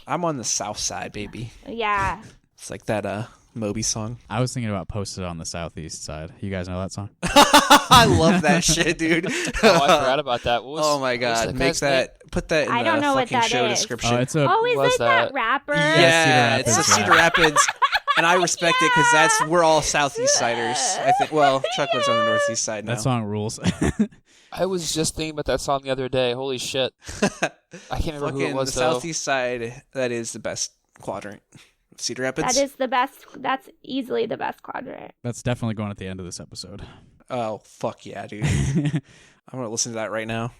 I'm on the south side, baby. yeah. It's like that, Moby song. I was thinking about Posted on the Southeast Side. You guys know that song? I love that shit, dude. Oh, I forgot about that. What was, Oh my what was god, that make guy's name? that, put that in I don't the know what fucking that show is. description. Oh, it's a. Oh, is was it that that? rapper? Yeah, Cedar it's the Rapids, Cedar Rapids, and I respect it because we're all Southeast Siders. I think. Well, Chuck lives on the Northeast side now. That song rules. I was just thinking about that song the other day. Holy shit. I can't remember who it was, the though. Southeast side. That is the best quadrant. Cedar Rapids. That is the best. That's easily the best quadrant. That's definitely going at the end of this episode. Oh fuck yeah, dude! I'm gonna listen to that right now.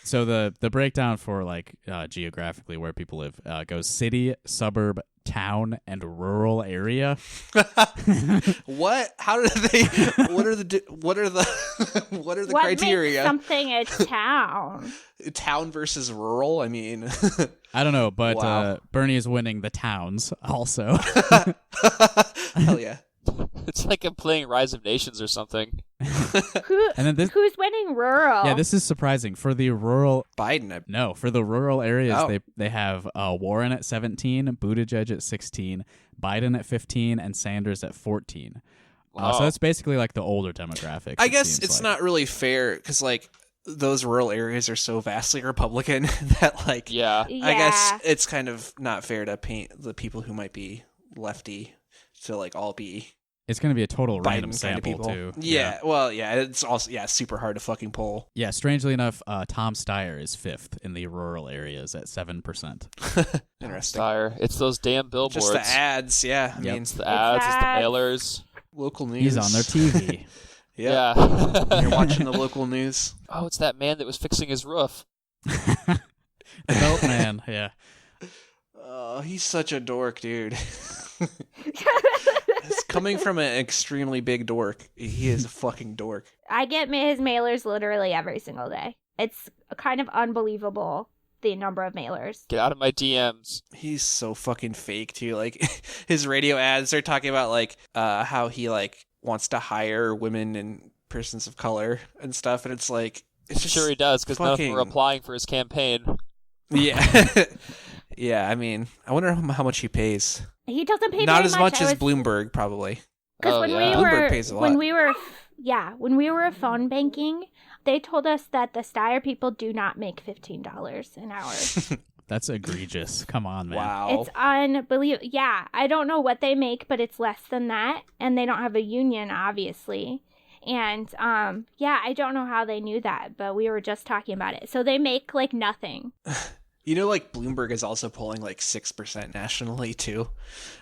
So the breakdown for geographically where people live goes city, suburb, town, and rural area. What? How did they? What are the? What are the What criteria? makes something a town? Town versus rural. I mean, I don't know, but Wow. Bernie is winning the towns also. hell yeah. It's like I'm playing Rise of Nations or something. And then Who's winning rural? yeah, this is surprising for the rural. Biden. No, for the rural areas, Oh. they have Warren at 17, Buttigieg at 16, Biden at 15, and Sanders at 14. Wow. So that's basically like the older demographics. I it guess seems it's like. not really fair because those rural areas are so vastly Republican that Yeah. Yeah. I guess it's kind of not fair to paint the people who might be lefty to all be It's going to be a total random Biden kind of sample people. too. Yeah, well, yeah, it's also super hard to fucking poll. Yeah, strangely enough, Tom Steyer is fifth in the rural areas at 7%. Interesting. Sire. It's those damn billboards. Just the ads, yeah. I Yep. mean, It's the ads, it's the ads. mailers. local news. He's on their TV. Yeah. Yeah. You're watching the local news. Oh, it's that man that was fixing his roof. The Belt Man, yeah. Oh, he's such a dork, dude. It's coming from an extremely big dork. He is a fucking dork. I get his mailers literally every single day. It's kind of unbelievable the number of mailers. Get out of my DMs. He's so fucking fake too. His radio ads, they're talking about how he wants to hire women and persons of color and stuff, and it's it's just Sure he does, because none of them fucking- were applying for his campaign. Yeah. Yeah, I mean, I wonder how much he pays. He doesn't pay Not very as much as I was- Bloomberg, probably. Because Oh, when yeah. we Bloomberg were pays a lot. when we were phone banking, they told us that the Steyer people do not make $15 an hour. That's egregious. Come on, man. Wow. It's unbelievable. Yeah, I don't know what they make, but it's less than that, and they don't have a union, obviously. And yeah, I don't know how they knew that, but we were just talking about it. So they make nothing. Like Bloomberg is also polling like 6% nationally too.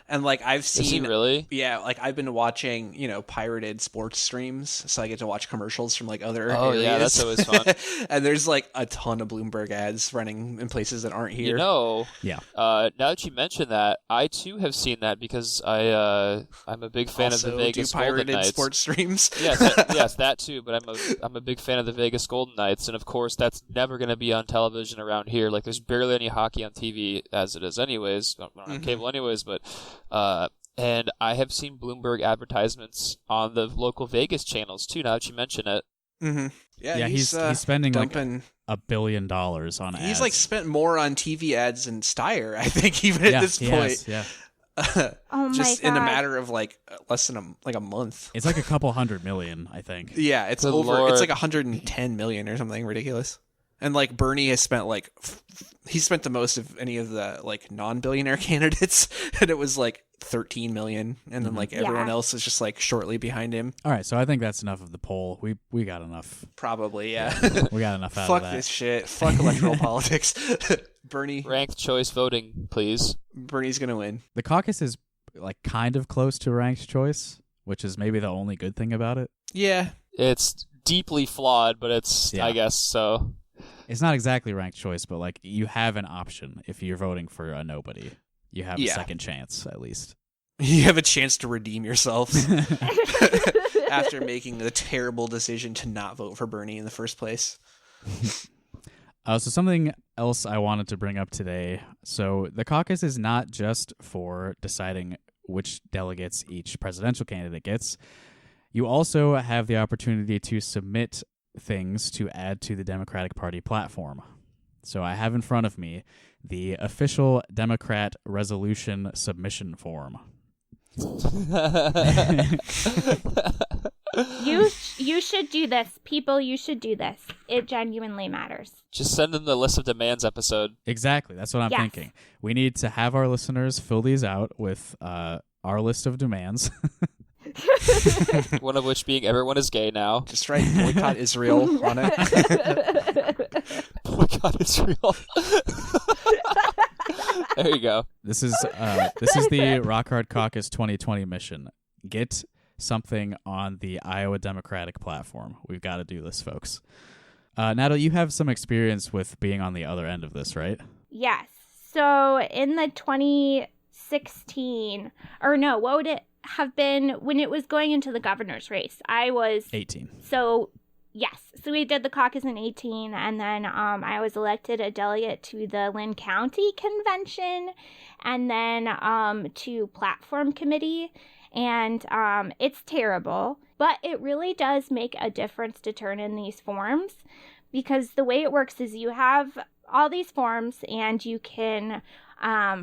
And like I've seen, Is he really? Yeah, like I've been watching, pirated sports streams, so I get to watch commercials from like other Oh areas. yeah, that's always fun. And there's like a ton of Bloomberg ads running in places that aren't here. Yeah. Now that you mention that, I too have seen that because I'm a big fan Also, of the Vegas do Golden pirated Knights. sports streams. Yes, that too. But I'm a big fan of the Vegas Golden Knights, and of course that's never going to be on television around here. Like there's barely any hockey on TV as it is, anyways. Not on cable, anyways. But and I have seen Bloomberg advertisements on the local Vegas channels too. Now that you mention it. Mm-hmm. Yeah, he's spending dumping like $1 billion on ads. He's like spent more on TV ads than Steyer, I think, even at this point. Yeah. Oh just my in a God. matter of like less than a month. It's like a couple $100 million, I think. Yeah, it's Good over. Lord. It's like 110 million or something ridiculous. And like Bernie has spent like he spent the most of any of the like non-billionaire candidates, and it was like 13 million, and then like everyone else is just like shortly behind him. All right, so I think that's enough of the poll. We got enough. Probably, yeah. We got enough out Fuck of that. this shit. Fuck electoral politics. Ranked choice voting, please. Bernie's gonna win. The caucus is like kind of close to ranked choice, which is maybe the only good thing about it. Yeah. It's deeply flawed, but it's I guess so. It's not exactly ranked choice, but like you have an option if you're voting for a nobody. You have a second chance, at least. You have a chance to redeem yourself after making the terrible decision to not vote for Bernie in the first place. So something else I wanted to bring up today. So the caucus is not just for deciding which delegates each presidential candidate gets. You also have the opportunity to submit things to add to the Democratic Party platform. So I have in front of me the official Democrat resolution submission form. You should do this. People, you should do this. It genuinely matters. Just send them the list of demands episode. Exactly. That's what I'm thinking. We need to have our listeners fill these out with our list of demands. One of which being everyone is gay now. Just write boycott Israel on it. Boycott Israel. There you go. This is the Rock Hard Caucus 2020 mission. Get something on the Iowa Democratic platform. We've got to do this, folks. Natalie, you have some experience with being on the other end of this, right? Yes. So in the 2016, or no, what would it have been when it was going into the governor's race? I was 18. So yes, so we did the caucus in 18, and then I was elected a delegate to the Lynn County Convention, and then to platform committee, and it's terrible, but it really does make a difference to turn in these forms, because the way it works is you have all these forms, and you can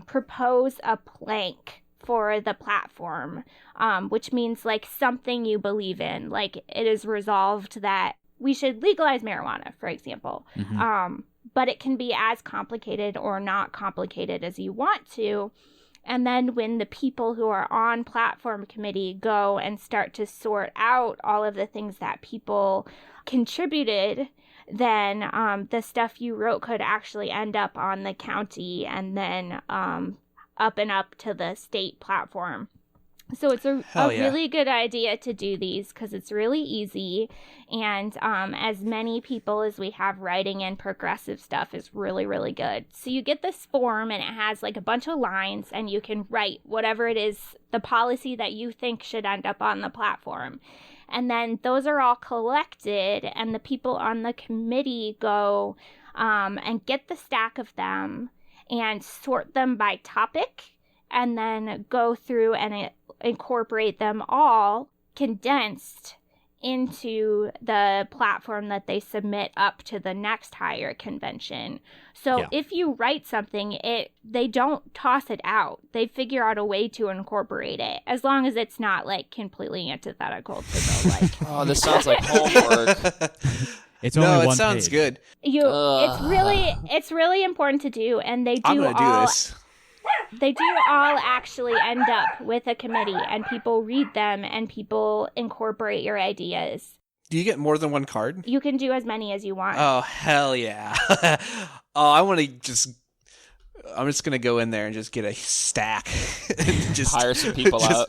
propose a plank for the platform, which means like something you believe in, like it is resolved that we should legalize marijuana, for example. Mm-hmm. But it can be as complicated or not complicated as you want to. And then when the people who are on platform committee go and start to sort out all of the things that people contributed, then the stuff you wrote could actually end up on the county and then up and up to the state platform. So it's a really good idea to do these because it's really easy, and as many people as we have writing in progressive stuff is really, really good. So you get this form, and it has like a bunch of lines, and you can write whatever it is, the policy that you think should end up on the platform. And then those are all collected, and the people on the committee go and get the stack of them and sort them by topic, and then go through and incorporate them all condensed into the platform that they submit up to the next higher convention. So if you write something, they don't toss it out. They figure out a way to incorporate it, as long as it's not like completely antithetical to the like. Oh, this sounds like homework. It's only it one sounds page. good. It's really important to do, and they do I'm gonna do this. They do all actually end up with a committee, and people read them, and people incorporate your ideas. Do you get more than one card? You can do as many as you want. Oh, hell yeah. I want to just I'm just gonna go in there and just get a stack and just hire some people out.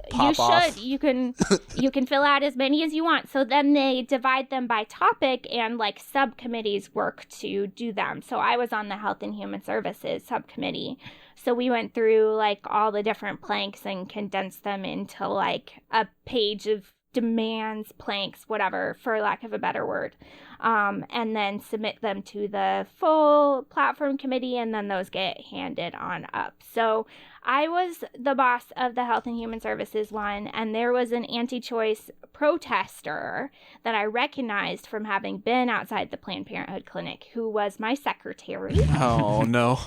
Pop off. You can fill out as many as you want. So then they divide them by topic, and like subcommittees work to do them. So I was on the Health and Human Services subcommittee. So we went through like all the different planks and condensed them into like a page of demands, planks, whatever, for lack of a better word, and then submit them to the full platform committee, and then those get handed on up. So I was the boss of the Health and Human Services one, and there was an anti-choice protester that I recognized from having been outside the Planned Parenthood clinic, who was my secretary. Oh, no.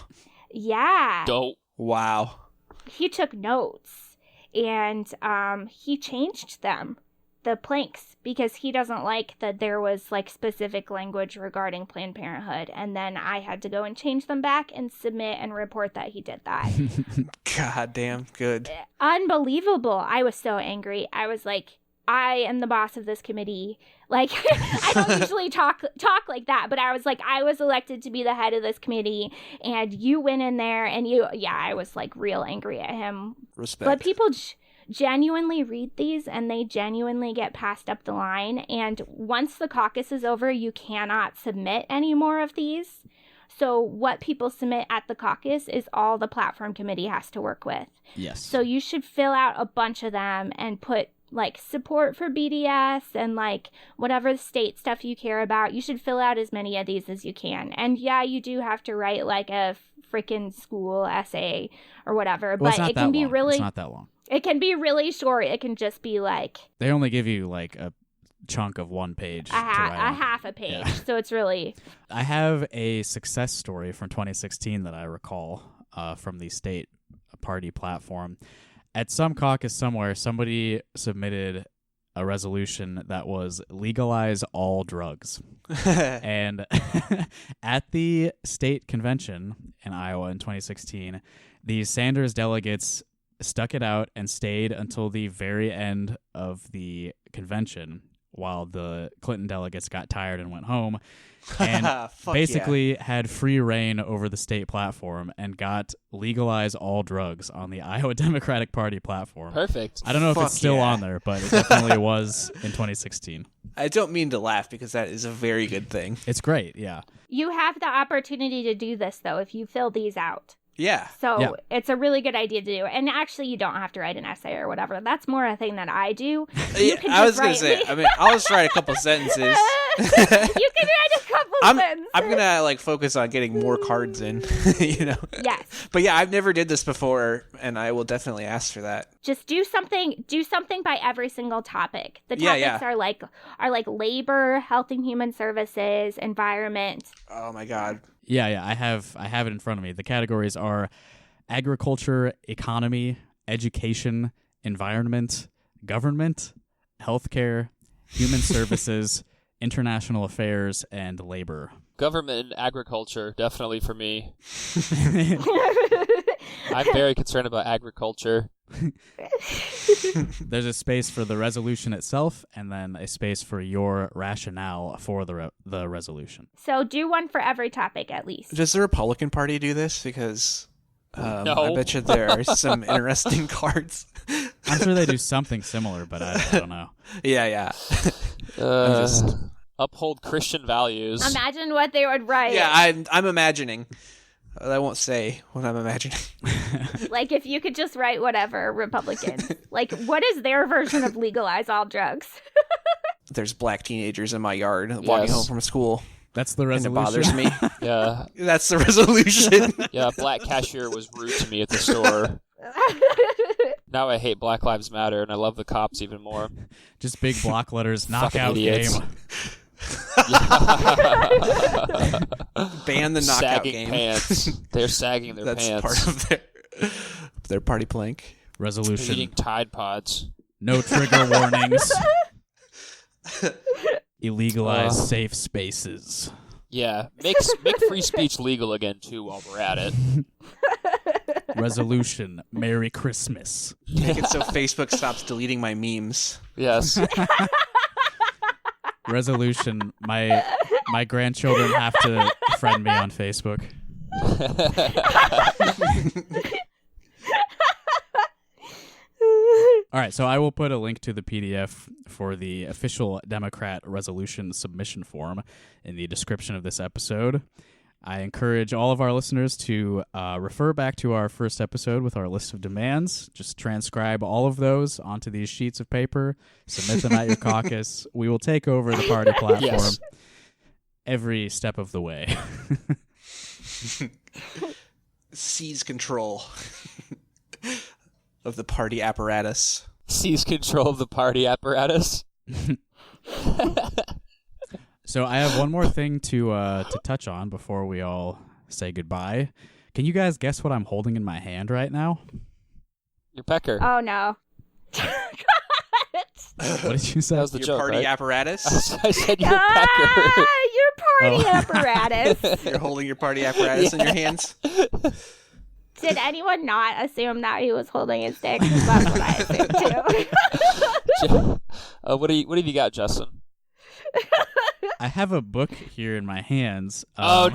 Yeah. Dope. Wow. He took notes, and he changed them, the planks, because he doesn't like that there was like specific language regarding Planned Parenthood, and then I had to go and change them back and submit and report that he did that. God damn good. Unbelievable. I was so angry. I was like, I am the boss of this committee. Like, I don't usually talk like that, but I was like, I was elected to be the head of this committee, and you went in there and I was like real angry at him. Respect. But people genuinely read these, and they genuinely get passed up the line. And once the caucus is over, you cannot submit any more of these. So what people submit at the caucus is all the platform committee has to work with. Yes. So you should fill out a bunch of them and put like support for BDS and like whatever state stuff you care about. You should fill out as many of these as you can. And yeah, you do have to write like a freaking school essay or whatever, Well, but it can be really, it's not that long. it can be really short. It can just be like They only give you like a chunk of 1 page. a half a page. Yeah. So it's really, I have a success story from 2016 that I recall from the state party platform. At some caucus somewhere, somebody submitted a resolution that was legalize all drugs. And at the state convention in Iowa in 2016, the Sanders delegates stuck it out and stayed until the very end of the convention while the Clinton delegates got tired and went home, and basically had free reign over the state platform and got legalize all drugs on the Iowa Democratic Party platform. Perfect. I don't know if it's still on there, but it definitely was in 2016. I don't mean to laugh because that is a very good thing. It's great, yeah. you have the opportunity to do this though if you fill these out. Yeah. So it's a really good idea to do. And actually, you don't have to write an essay or whatever. That's more a thing that I do. You can I was going to say, I mean, I'll just write a couple sentences. You can write a couple sentences. I'm going to like focus on getting more cards in, you know? Yes. But yeah, I've never did this before, and I will definitely ask for that. Just do something by every single topic. The topics are like labor, health and human services, environment. Oh my God. Yeah, I have it in front of me. The categories are agriculture, economy, education, environment, government, healthcare, human services, international affairs, and labor. Government and agriculture, definitely for me. I'm very concerned about agriculture. There's a space for the resolution itself, and then a space for your rationale for the resolution. So do one for every topic at least. Does the Republican Party do this? Because No. I bet you there are some interesting cards. I'm sure they do something similar, but I don't know. Yeah. Uphold Christian values. Imagine what they would write. Yeah, I'm imagining. I won't say what I'm imagining. Like if you could just write whatever, Republicans. Like what is their version of legalize all drugs? There's black teenagers in my yard walking home from school. That's the And it resolution. bothers me. Yeah. That's the resolution. Yeah, a black cashier was rude to me at the store. Now I hate Black Lives Matter, and I love the cops even more. Just big block letters, Fucking knockout idiots. game. Ban the knockout Sagging game. pants. They're sagging their That's pants. part of their party plank. Resolution. Eating Tide Pods. No trigger warnings. Illegalize safe spaces. Yeah, make free speech legal again, too, while we're at it. Resolution. Merry Christmas. Make it so Facebook stops deleting my memes. Yes. Resolution. My grandchildren have to friend me on Facebook. All right, so I will put a link to the PDF for the official Democrat resolution submission form in the description of this episode. I encourage all of our listeners to refer back to our first episode with our list of demands. Just transcribe all of those onto these sheets of paper, submit them at your caucus. We will take over the party platform every step of the way. Seize control of the party apparatus. Seize control of the party apparatus. So I have one more thing to touch on before we all say goodbye. Can you guys guess what I'm holding in my hand right now? Your pecker. Oh, no. What did you say? That was the Your joke, party right? apparatus? I said your pecker. Your party apparatus. You're holding your party apparatus in your hands? Did anyone not assume that he was holding his dick? 'Cause that's what I assumed too. What have you got, Justin? I have a book here in my hands. Oh,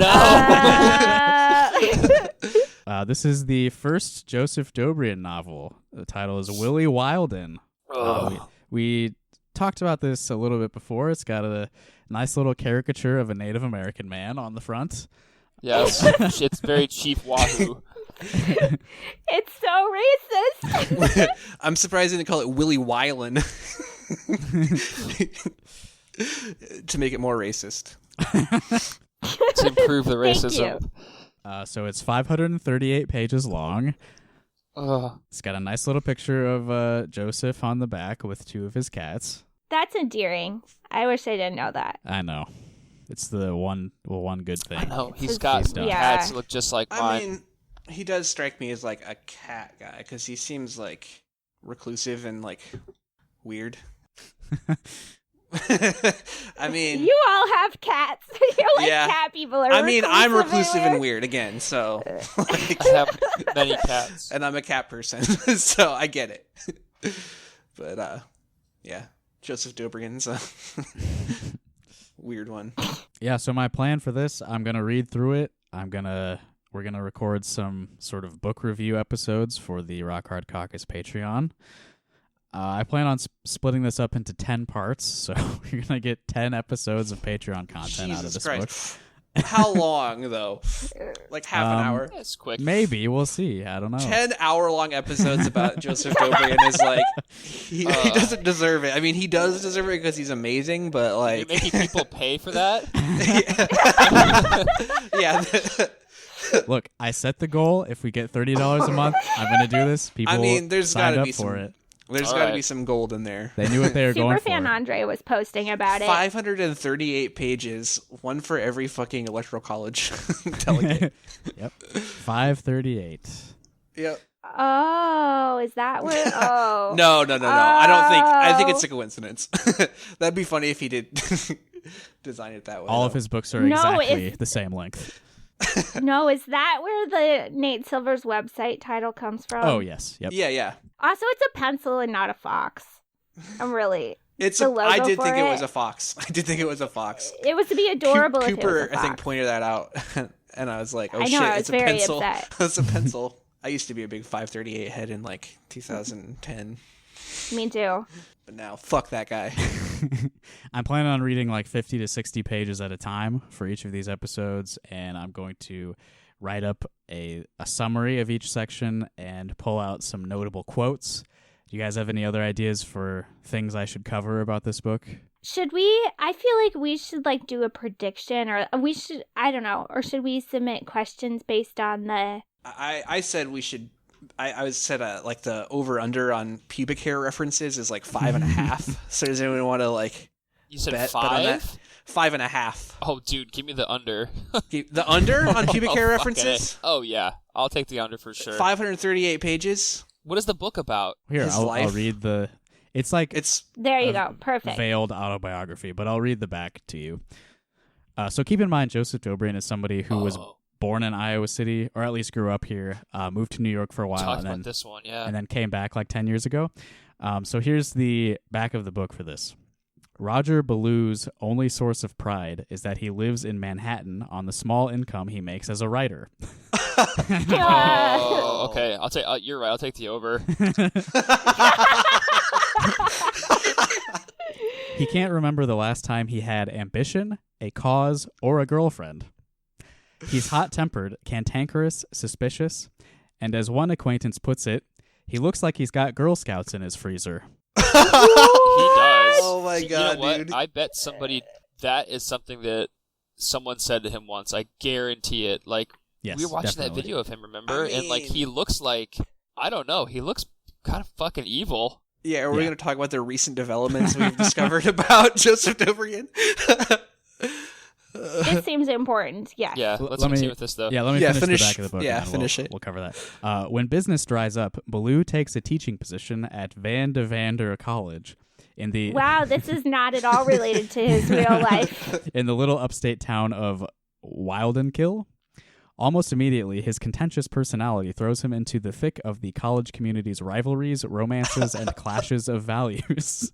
no. This is the first Joseph Dobrian novel. The title is Willie Wilden. We talked about this a little bit before. It's got a nice little caricature of a Native American man on the front. Yes, it's very Chief Wahoo. It's so racist. I'm surprised they didn't call it Willie Wylan to make it more racist. To improve the Thank racism. So it's 538 pages long. It's got a nice little picture of Joseph on the back with two of his cats. That's endearing. I wish I didn't know that. I know. It's the one good thing. I know. He's got cats that look just like mine. I mean, he does strike me as like a cat guy because he seems like reclusive and like weird. I mean, You all have cats. You're like Yeah. cat people are I mean, I'm reclusive everywhere. and weird again, so like, I have many cats. and I'm a cat person, so I get it. But yeah, Joseph Dobrian's a weird one. Yeah, so my plan for this, I'm going to read through it. We're going to record some sort of book review episodes for the Rock Hard Caucus Patreon. I plan on splitting this up into 10 parts, so you're going to get 10 episodes of Patreon content out of this book. How long, though? Like half an hour? That's quick. Maybe. We'll see. I don't know. 10-hour-long episodes about Joseph Dobrian is like, he doesn't deserve it. I mean, he does deserve it because he's amazing, but like... You're making people pay for that? Yeah. Look, I set the goal. If we get $30 a month, I'm going to do this. People I mean, there's got signed to up be for it. There's got to be some gold in there. They knew what they were going for. Superfan Andre was posting about it. 538 pages, one for every fucking electoral college delegate. Yep. 538. Yep. Oh, is that where? Oh. No. I think it's a coincidence. That'd be funny if he did design it that way. All though. of his books are No, exactly the same length. No, is that where the Nate Silver's website title comes from? Oh, yes. Yep. Yeah. Also, it's a pencil and not a fox. I'm really. It's the a, logo I did for think it was it. a fox. I did think it was a fox. It was to be adorable. if it Cooper, was a I think, fox. pointed that out, and I was like, "Oh I know, shit, I was it's a very pencil." upset. It's a pencil. I used to be a big 538 head in like 2010, Me too. but now fuck that guy. I'm planning on reading like 50 to 60 pages at a time for each of these episodes, and I'm going to write up a summary of each section and pull out some notable quotes. Do you guys have any other ideas for things I should cover about this book? Should we? I feel like we should like do a prediction, or we should. I don't know. Or should we submit questions based on the? I said we should. I said like the over under on pubic hair references is like 5.5. So does anyone want to like? You said bet on that? 5? 5.5. Oh, dude, give me the under. The under on pubic hair fucking references? A. Oh, yeah. I'll take the under for sure. 538 pages. What is the book about? Here, His I'll life. read the. It's like It's There you go. Perfect. veiled autobiography, but I'll read the back to you. So keep in mind, Joseph Dobrian is somebody who was born in Iowa City, or at least grew up here, moved to New York for a while, Talked and about then this one, yeah. and then came back like 10 years ago. So here's the back of the book for this. Roger Ballew's only source of pride is that he lives in Manhattan on the small income he makes as a writer. Oh, okay. I'll take. You're right. I'll take the over. He can't remember the last time he had ambition, a cause, or a girlfriend. He's hot-tempered, cantankerous, suspicious, and as one acquaintance puts it, he looks like he's got Girl Scouts in his freezer. He does. Oh my god, you know what? dude! I bet somebody that is something that someone said to him once. I guarantee it. Like Yes, we were watching definitely. that video of him, remember? And like mean- he looks like I don't know. He looks kind of fucking evil. Yeah, are we going to talk about the recent developments we've discovered about Joseph Dobrian? This seems important. Yes. Yeah. Let's let me- continue with this though. Yeah, let me finish the back of the book. Yeah, and then finish we'll, it. We'll cover that. When business dries up, Baloo takes a teaching position at Van de Vander College in the Wow, this is not at all related to his real life. in the little upstate town of Wildenkill. Almost immediately, his contentious personality throws him into the thick of the college community's rivalries, romances, and clashes of values.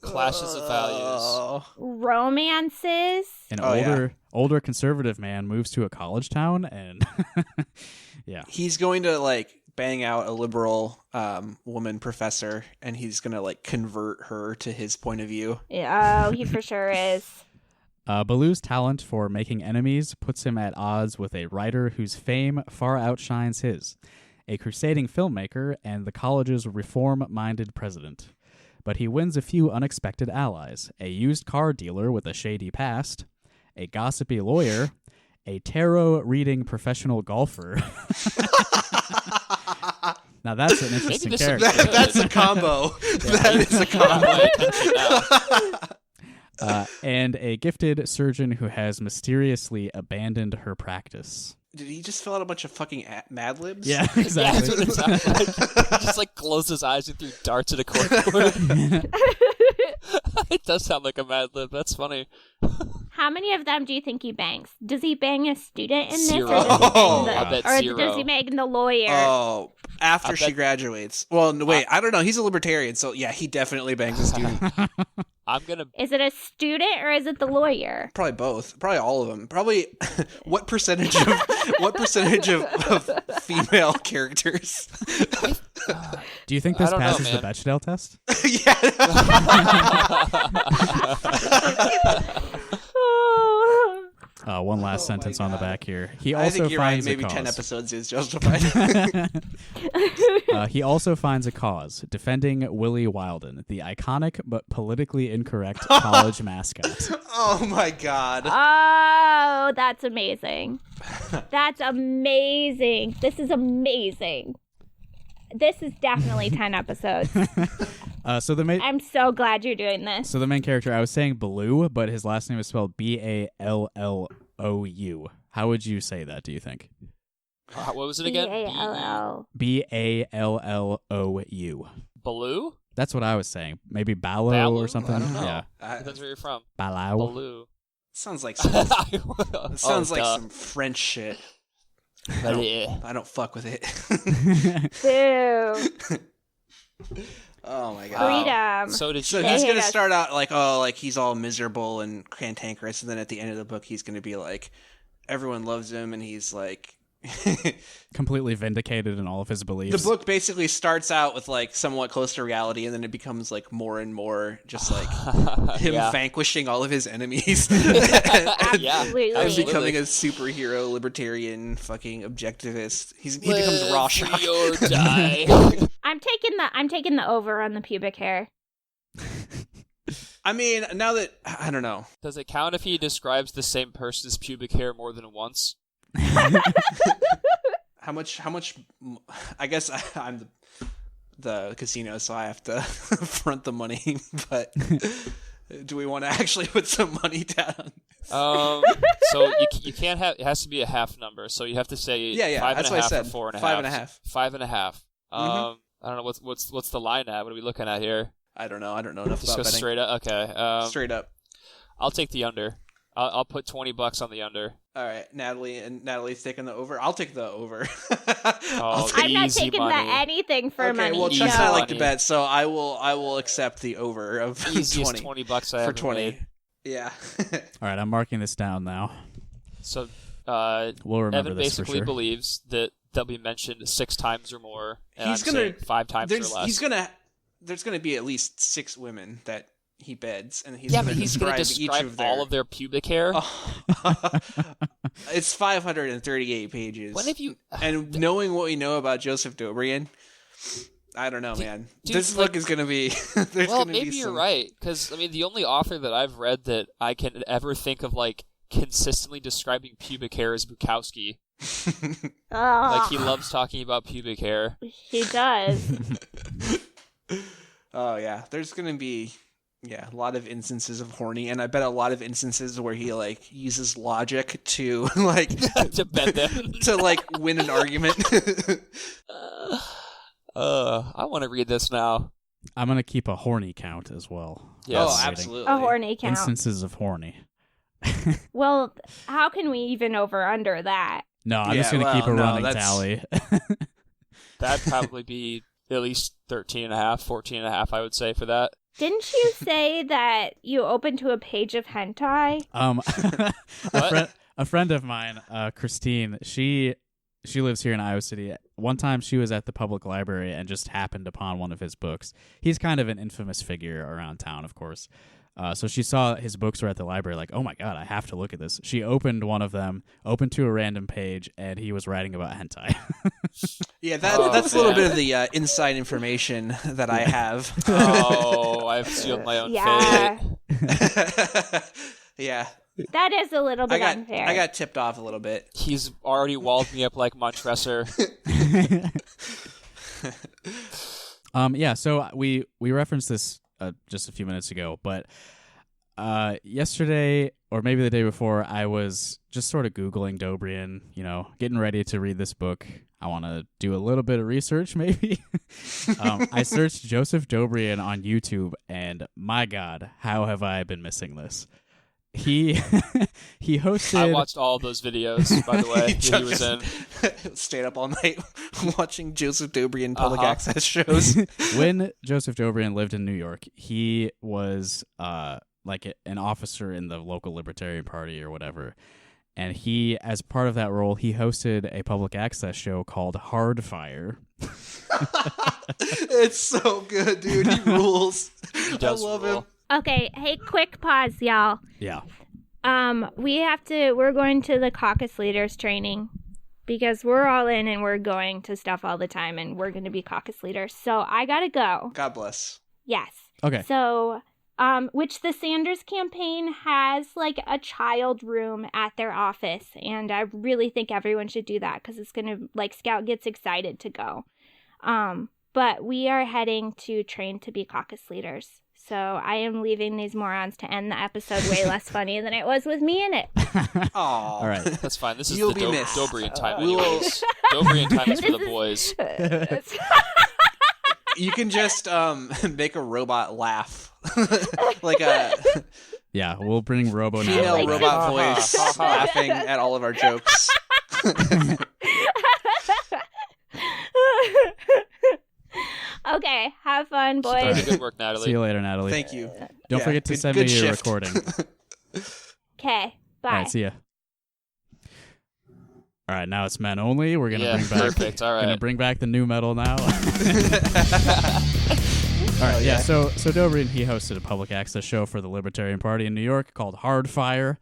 Clashes of values. Romances. An Oh, older conservative man moves to a college town, and yeah, He's going to like bang out a liberal woman professor, and he's going to like convert her to his point of view. Oh, he for sure is. Baloo's talent for making enemies puts him at odds with a writer whose fame far outshines his, a crusading filmmaker, and the college's reform-minded president. But he wins a few unexpected allies: a used car dealer with a shady past, a gossipy lawyer, a tarot-reading professional golfer. Now that's an interesting this will be character. good. That's a combo. That is a combo. And a gifted surgeon who has mysteriously abandoned her practice. Did he just fill out a bunch of fucking Mad Libs? Yeah, Yeah, exactly. that's what it sounds like. He just like closes his eyes and threw darts at a corkboard. It does sound like a Mad Lib. That's funny. How many of them do you think he bangs? Does he bang a student in this? Zero. Or does he bang the, I bet or zero. does he bang the lawyer? Oh, after I she bet- graduates. Well, no, wait, I don't know. He's a libertarian, so yeah, he definitely bangs a student. I'm gonna. Is it a student or is it the lawyer? Probably both. Probably all of them. Probably what percentage of female characters? Do you think I this don't know, passes the man. Bechdel test? Yeah. One last sentence on the back here. He I also think you're right. finds Maybe a 10 cause. episodes is justified. He also finds a cause, defending Willie Wilden, the iconic but politically incorrect college mascot. Oh my god. Oh, that's amazing. That's amazing. This is amazing. This is definitely 10 episodes. So the main I'm so glad you're doing this. so the main character, I was saying Baloo, but his last name is spelled Ballou. How would you say that? Do you think? What was it again? B-A-L-L. Ballou. Baloo? That's what I was saying. Maybe Ballo Baloo? or something. I don't know. Yeah, Depends where you're from. Balao. Baloo. Sounds like some, sounds like some French shit. I don't fuck with it. Boo. Oh my god. Freedom. So did So you? They he's hate gonna us. start out like, oh, like he's all miserable and cantankerous, and then at the end of the book, he's gonna be like, everyone loves him, and he's like, Completely vindicated in all of his beliefs. the book basically starts out with like somewhat close to reality, and then it becomes like more and more just like him Yeah. vanquishing all of his enemies Yeah. Absolutely. and Absolutely. becoming a superhero, libertarian, fucking objectivist. He becomes Rorschach. Free or die. I'm taking the over on the pubic hair. I mean, now that I don't know. Does it count if he describes the same person's pubic hair more than once? How much? I guess I'm the casino, so I have to front the money. But do we want to actually put some money down? So you can't have. It has to be a half number. So you have to say Yeah, 5 that's and a what I half said. or 4 and a 5.5. half. 5.5. Mhm. I don't know what's the line at. What are we looking at here? I don't know. I don't know enough Just about go betting. straight up. Okay. Straight up. I'll take the under. I'll put $20 on the under. All right, Natalie's taking the over. I'll take the over. Oh, I'm not easy taking money. anything for okay, money. well, Easy Chuck and I like to money. bet, so I will accept the over of Easiest 20 $20 I for ever 20. made. Yeah. All right, I'm marking this down now. So, We'll remember Evan this for basically sure. believes that they'll be mentioned 6 times or more, and He's I'm gonna- saying 5 times or less. There's gonna be at least 6 women that he beds, and he's yeah, gonna but he's going to describe each describe of their. all of their pubic hair. It's 538 pages. When have you? And knowing what we know about Joseph Dobrian, I don't know, man. dude, This book is gonna be. Well, maybe you're right, because I mean, the only author that I've read that I can ever think of like consistently describing pubic hair is Bukowski. Like he loves talking about pubic hair. He does. Oh yeah, there's gonna be a lot of instances of horny, and I bet a lot of instances where he like uses logic to like to bend them to like win an argument. I want to read this now. I'm gonna keep a horny count as well. Yes. Oh, absolutely. A horny count. Instances of horny. Well, how can we even over under that? No, I'm Yeah, just gonna keep a well, no, running that's- tally. That'd probably be at least 13 and a half, 14 and a half, I would say, for that. Didn't you say that you opened to a page of hentai? A friend of mine, Christine, she lives here in Iowa City. One time she was at the public library and just happened upon one of his books. He's kind of an infamous figure around town, of course. So she saw his books were at the library, like, oh my god, I have to look at this. She opened one of them, opened to a random page, and he was writing about hentai. Yeah, that's a little bit of the inside information that I have. Oh, I've sealed my own Yeah. fate. Yeah, That is a little bit unfair. I got tipped off a little bit. He's already walled me up like Montresor. Yeah, so we referenced this just a few minutes ago, but yesterday or maybe the day before, I was just sort of Googling Dobrian, getting ready to read this book. I want to do a little bit of research, maybe. I searched Joseph Dobrian on YouTube, and my God, how have I been missing this? He hosted. I watched all of those videos, by the way, that he was in. Stayed up all night watching Joseph Dobrian public access shows. When Joseph Dobrian lived in New York, he was like an officer in the local Libertarian Party or whatever. And he, as part of that role, he hosted a public access show called Hard Fire. It's so good, dude. He rules. He I does love rule. him. Okay, hey, quick pause, y'all. Yeah. We're going to the Caucus leaders training because we're all in and we're going to stuff all the time and we're going to be Caucus leaders. So I gotta go. God bless. Yes. Okay. So, which the Sanders campaign has like a child room at their office. And I really think everyone should do that because it's going to like Scout gets excited to go. But we are heading to train to be Caucus leaders. So I am leaving these morons to end the episode way less funny than it was with me in it. Aw. All right. That's fine. This is You'll the be missed. Dobrian time We'll- anyways. Dobrian time is for the boys. You can just make a robot laugh. Like a Yeah, we'll bring Robo now. female Like robot this. voice laughing at all of our jokes. Okay, have fun, Keep up boys. the good work, Natalie. See you later, Natalie. Thank you. Don't Yeah, forget to good- send good me your shift. recording. Okay, bye. All right, see ya. All right, now it's men only. We're gonna Yeah, bring back. perfect. All Gonna right. bring back the new metal now. All right, yeah. So Dobrian, he hosted a public access show for the Libertarian Party in New York called Hard Fire,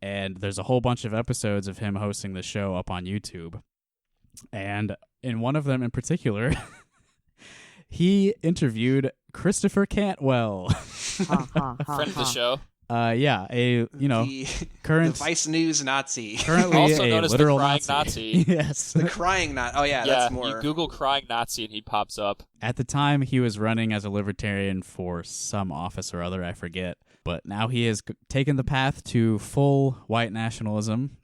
and there's a whole bunch of episodes of him hosting the show up on YouTube. And in one of them in particular, he interviewed Christopher Cantwell. Friend of the show. Yeah, The current Vice News Nazi. currently Also a known as the literal crying Nazi. Yes. The crying Nazi. Oh yeah, Yeah, that's you more. Google crying Nazi and he pops up. At the time, he was running as a libertarian for some office or other, I forget. But now he has taken the path to full white nationalism.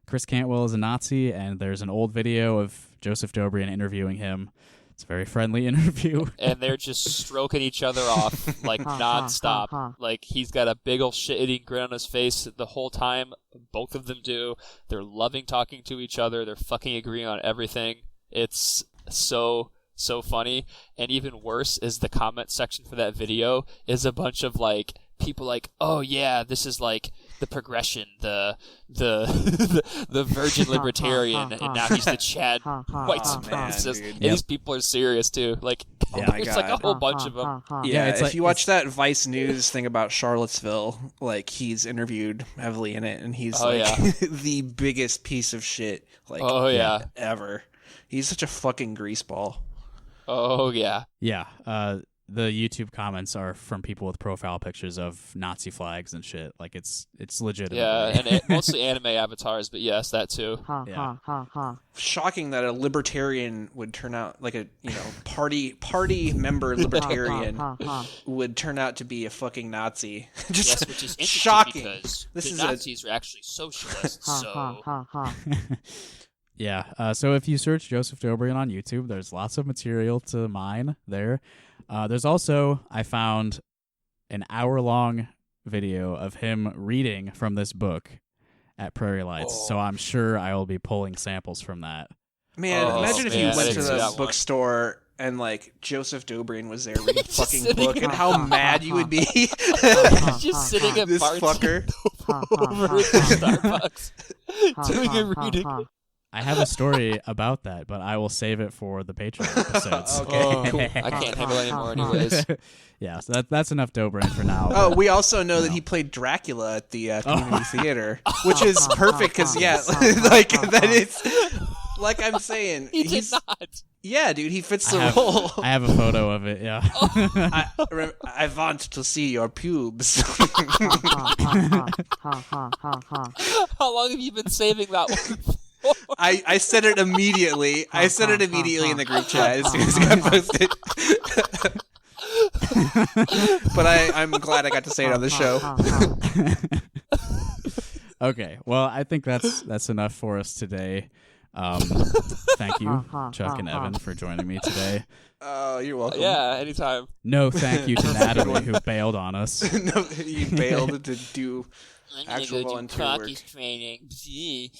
Chris Cantwell is a Nazi, and there's an old video of Joseph Dobrian interviewing him. It's a very friendly interview. And they're just stroking each other off like nonstop. Like he's got a big old shit-eating grin on his face the whole time. Both of them do. They're loving talking to each other. They're fucking agreeing on everything. It's so funny. And even worse is the comment section for that video is a bunch of like people like, oh yeah, this is like the progression, the the virgin libertarian, and now he's the Chad white supremacist. Man, and these people are serious too. Like, my it's like a God. whole bunch of them. Yeah, it's if like- you watch that Vice News thing about Charlottesville, like he's interviewed heavily in it, and he's the biggest piece of shit ever. He's such a fucking greaseball. Oh yeah. Yeah. The YouTube comments are from people with profile pictures of Nazi flags and shit. Like it's legitimate. Yeah, and mostly anime avatars, but yes, that too. Yeah. Shocking that a libertarian would turn out like a party member libertarian would turn out to be a fucking Nazi. Just Yes, which is interesting shocking. because This the is Nazis are actually socialists. So Yeah. So if you search Joseph Dobrian on YouTube, there's lots of material to mine there. There's also, I found an hour-long video of him reading from this book at Prairie Lights. So I'm sure I will be pulling samples from that. Man, imagine if you man, I went to didn't see the that one. bookstore and like Joseph Dobrian was there reading Just fucking sitting book in- and how mad you would be. just sitting at This bars fucker. over at the Starbucks doing a reading. I have a story about that, but I will save it for the Patreon episodes. Okay, cool. I can't handle it anymore anyways. Yeah, so that's enough Dobrian for now. Oh, but- we also know that he played Dracula at the community theater, which is perfect because like that is like I'm saying, He did he's not. yeah, dude, he fits the I have, role. I have a photo of it, yeah. I want to see your pubes. How long have you been saving that one? I said it immediately. I said it immediately in the group chat as soon as it got posted. But I'm glad I got to say it on the show. Okay, well, I think that's enough for us today. Thank you, Chuck and Evan, for joining me today. Oh, you're welcome. Yeah, anytime. No thank you to Natalie, who bailed on us. No, you bailed to do I'm actual volunteer work. Caucus training.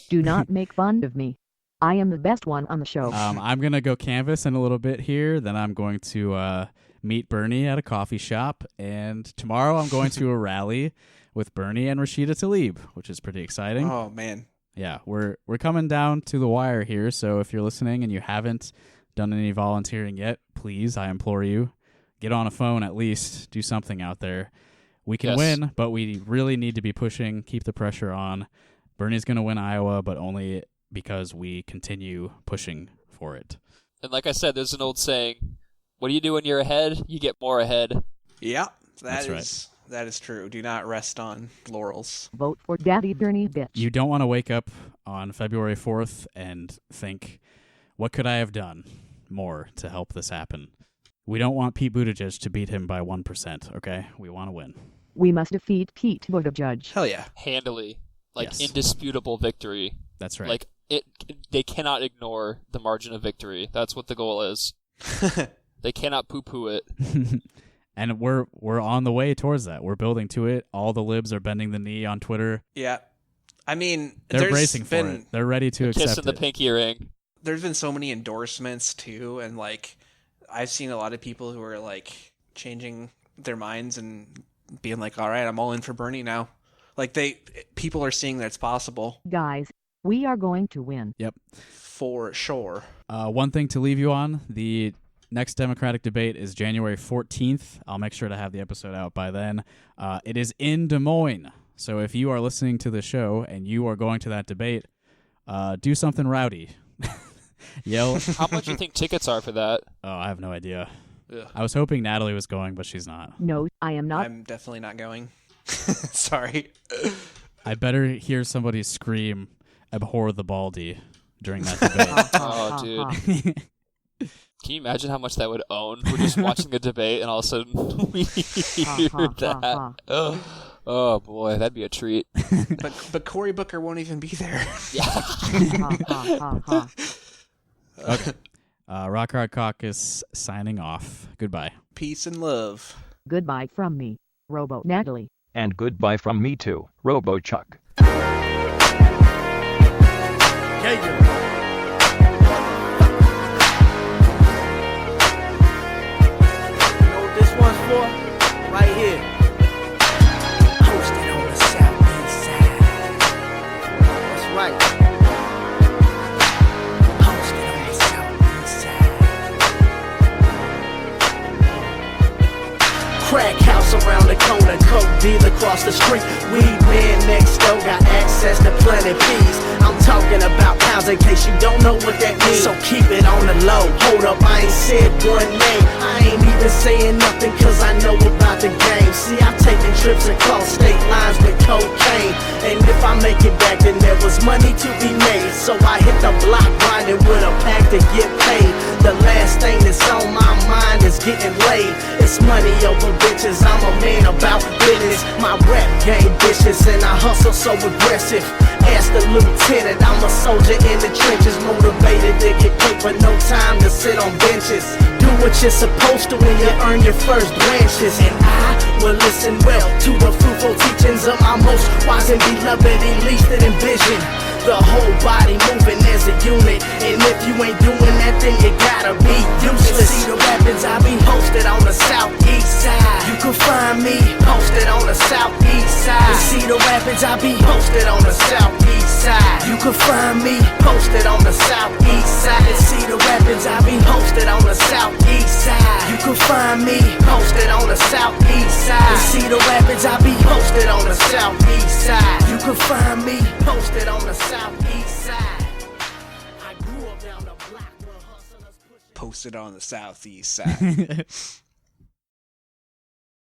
Do not make fun of me. I am the best one on the show. I'm going to go canvas in a little bit here. Then I'm going to meet Bernie at a coffee shop. And tomorrow I'm going to a rally with Bernie and Rashida Tlaib, which is pretty exciting. Oh man. Yeah, we're coming down to the wire here. So if you're listening and you haven't done any volunteering yet, please, I implore you, get on a phone at least. Do something out there. We can Yes. win, but we really need to be pushing, keep the pressure on. Bernie's going to win Iowa, but only because we continue pushing for it. And like I said, there's an old saying, what do you do when you're ahead? You get more ahead. Yeah, That's that is true. Do not rest on laurels. Vote for Daddy Bernie, bitch. You don't want to wake up on February 4th and think, what could I have done more to help this happen? We don't want Pete Buttigieg to beat him by 1%, okay? We want to win. We must defeat Pete Buttigieg. Hell yeah. Handily. Like, Yes. indisputable victory. That's right. Like, they cannot ignore the margin of victory. That's what the goal is. They cannot poo-poo it. And we're on the way towards that. We're building to it. All the libs are bending the knee on Twitter. Yeah. I mean, They're there's bracing for it. They're ready to accept Kissing the it. pinky ring. There's been so many endorsements too, and like I've seen a lot of people who are like changing their minds and being like, all right, I'm all in for Bernie now. Like people are seeing that it's possible Guys, we are going to win. Yep. for sure. One thing to leave you on, the next Democratic debate is January 14th. I'll make sure to have the episode out by then. It is in Des Moines. So if you are listening to the show and you are going to that debate, do something rowdy. Yell. How much do you think tickets are for that? Oh, I have no idea. Ugh. I was hoping Natalie was going, but she's not. No, I am not. I'm definitely not going. Sorry. I better hear somebody scream, abhor the baldy, during that debate. Oh, dude. Can you imagine how much that would own? We're just watching a debate and all of a sudden we hear that. Oh boy, that'd be a treat. But Cory Booker won't even be there. Yeah. Okay. Rock Hard Caucus signing off. Goodbye. Peace and love. Goodbye from me, Robo Natalie. And goodbye from me too, Robo Chuck. You know what this one's for? Right here. Posted on the southeast side. house around the corner, coke deal across the street. Weed man next door got access to plenty peas. I'm talking about pounds in case you don't know what that means. So keep it on the low. Hold up, I ain't said one name. I ain't even saying nothing cause I know about the game. See, I've taken trips across state lines with cocaine. And if I make it back, then there was money to be made. So I hit the block grinding with a pack to get paid. The last thing that's on my mind is getting laid. It's money over bitches, I'm a man about business. My rap game vicious and I hustle so aggressive. Ask the lieutenant, I'm a soldier in the trenches. Motivated to get paper, no time to sit on benches. Do what you're supposed to when you earn your first branches. And I will listen well to the fruitful teachings of my most wise and beloved elite that envision the whole body moving as a unit. And if you ain't doing that, then you gotta be useless. See the rapids, I be hosted on the southeast side. You can find me posted on the southeast side. See the rapids, I be hosted on the southeast side. You can find me posted on the southeast side. See the rapids, I be hosted on the southeast side. You can find me posted on the southeast side. See the rapids, I be posted on the southeast side. You can find me posted on the southeast side. I grew up down the block where hustlers push. Posted on the southeast side.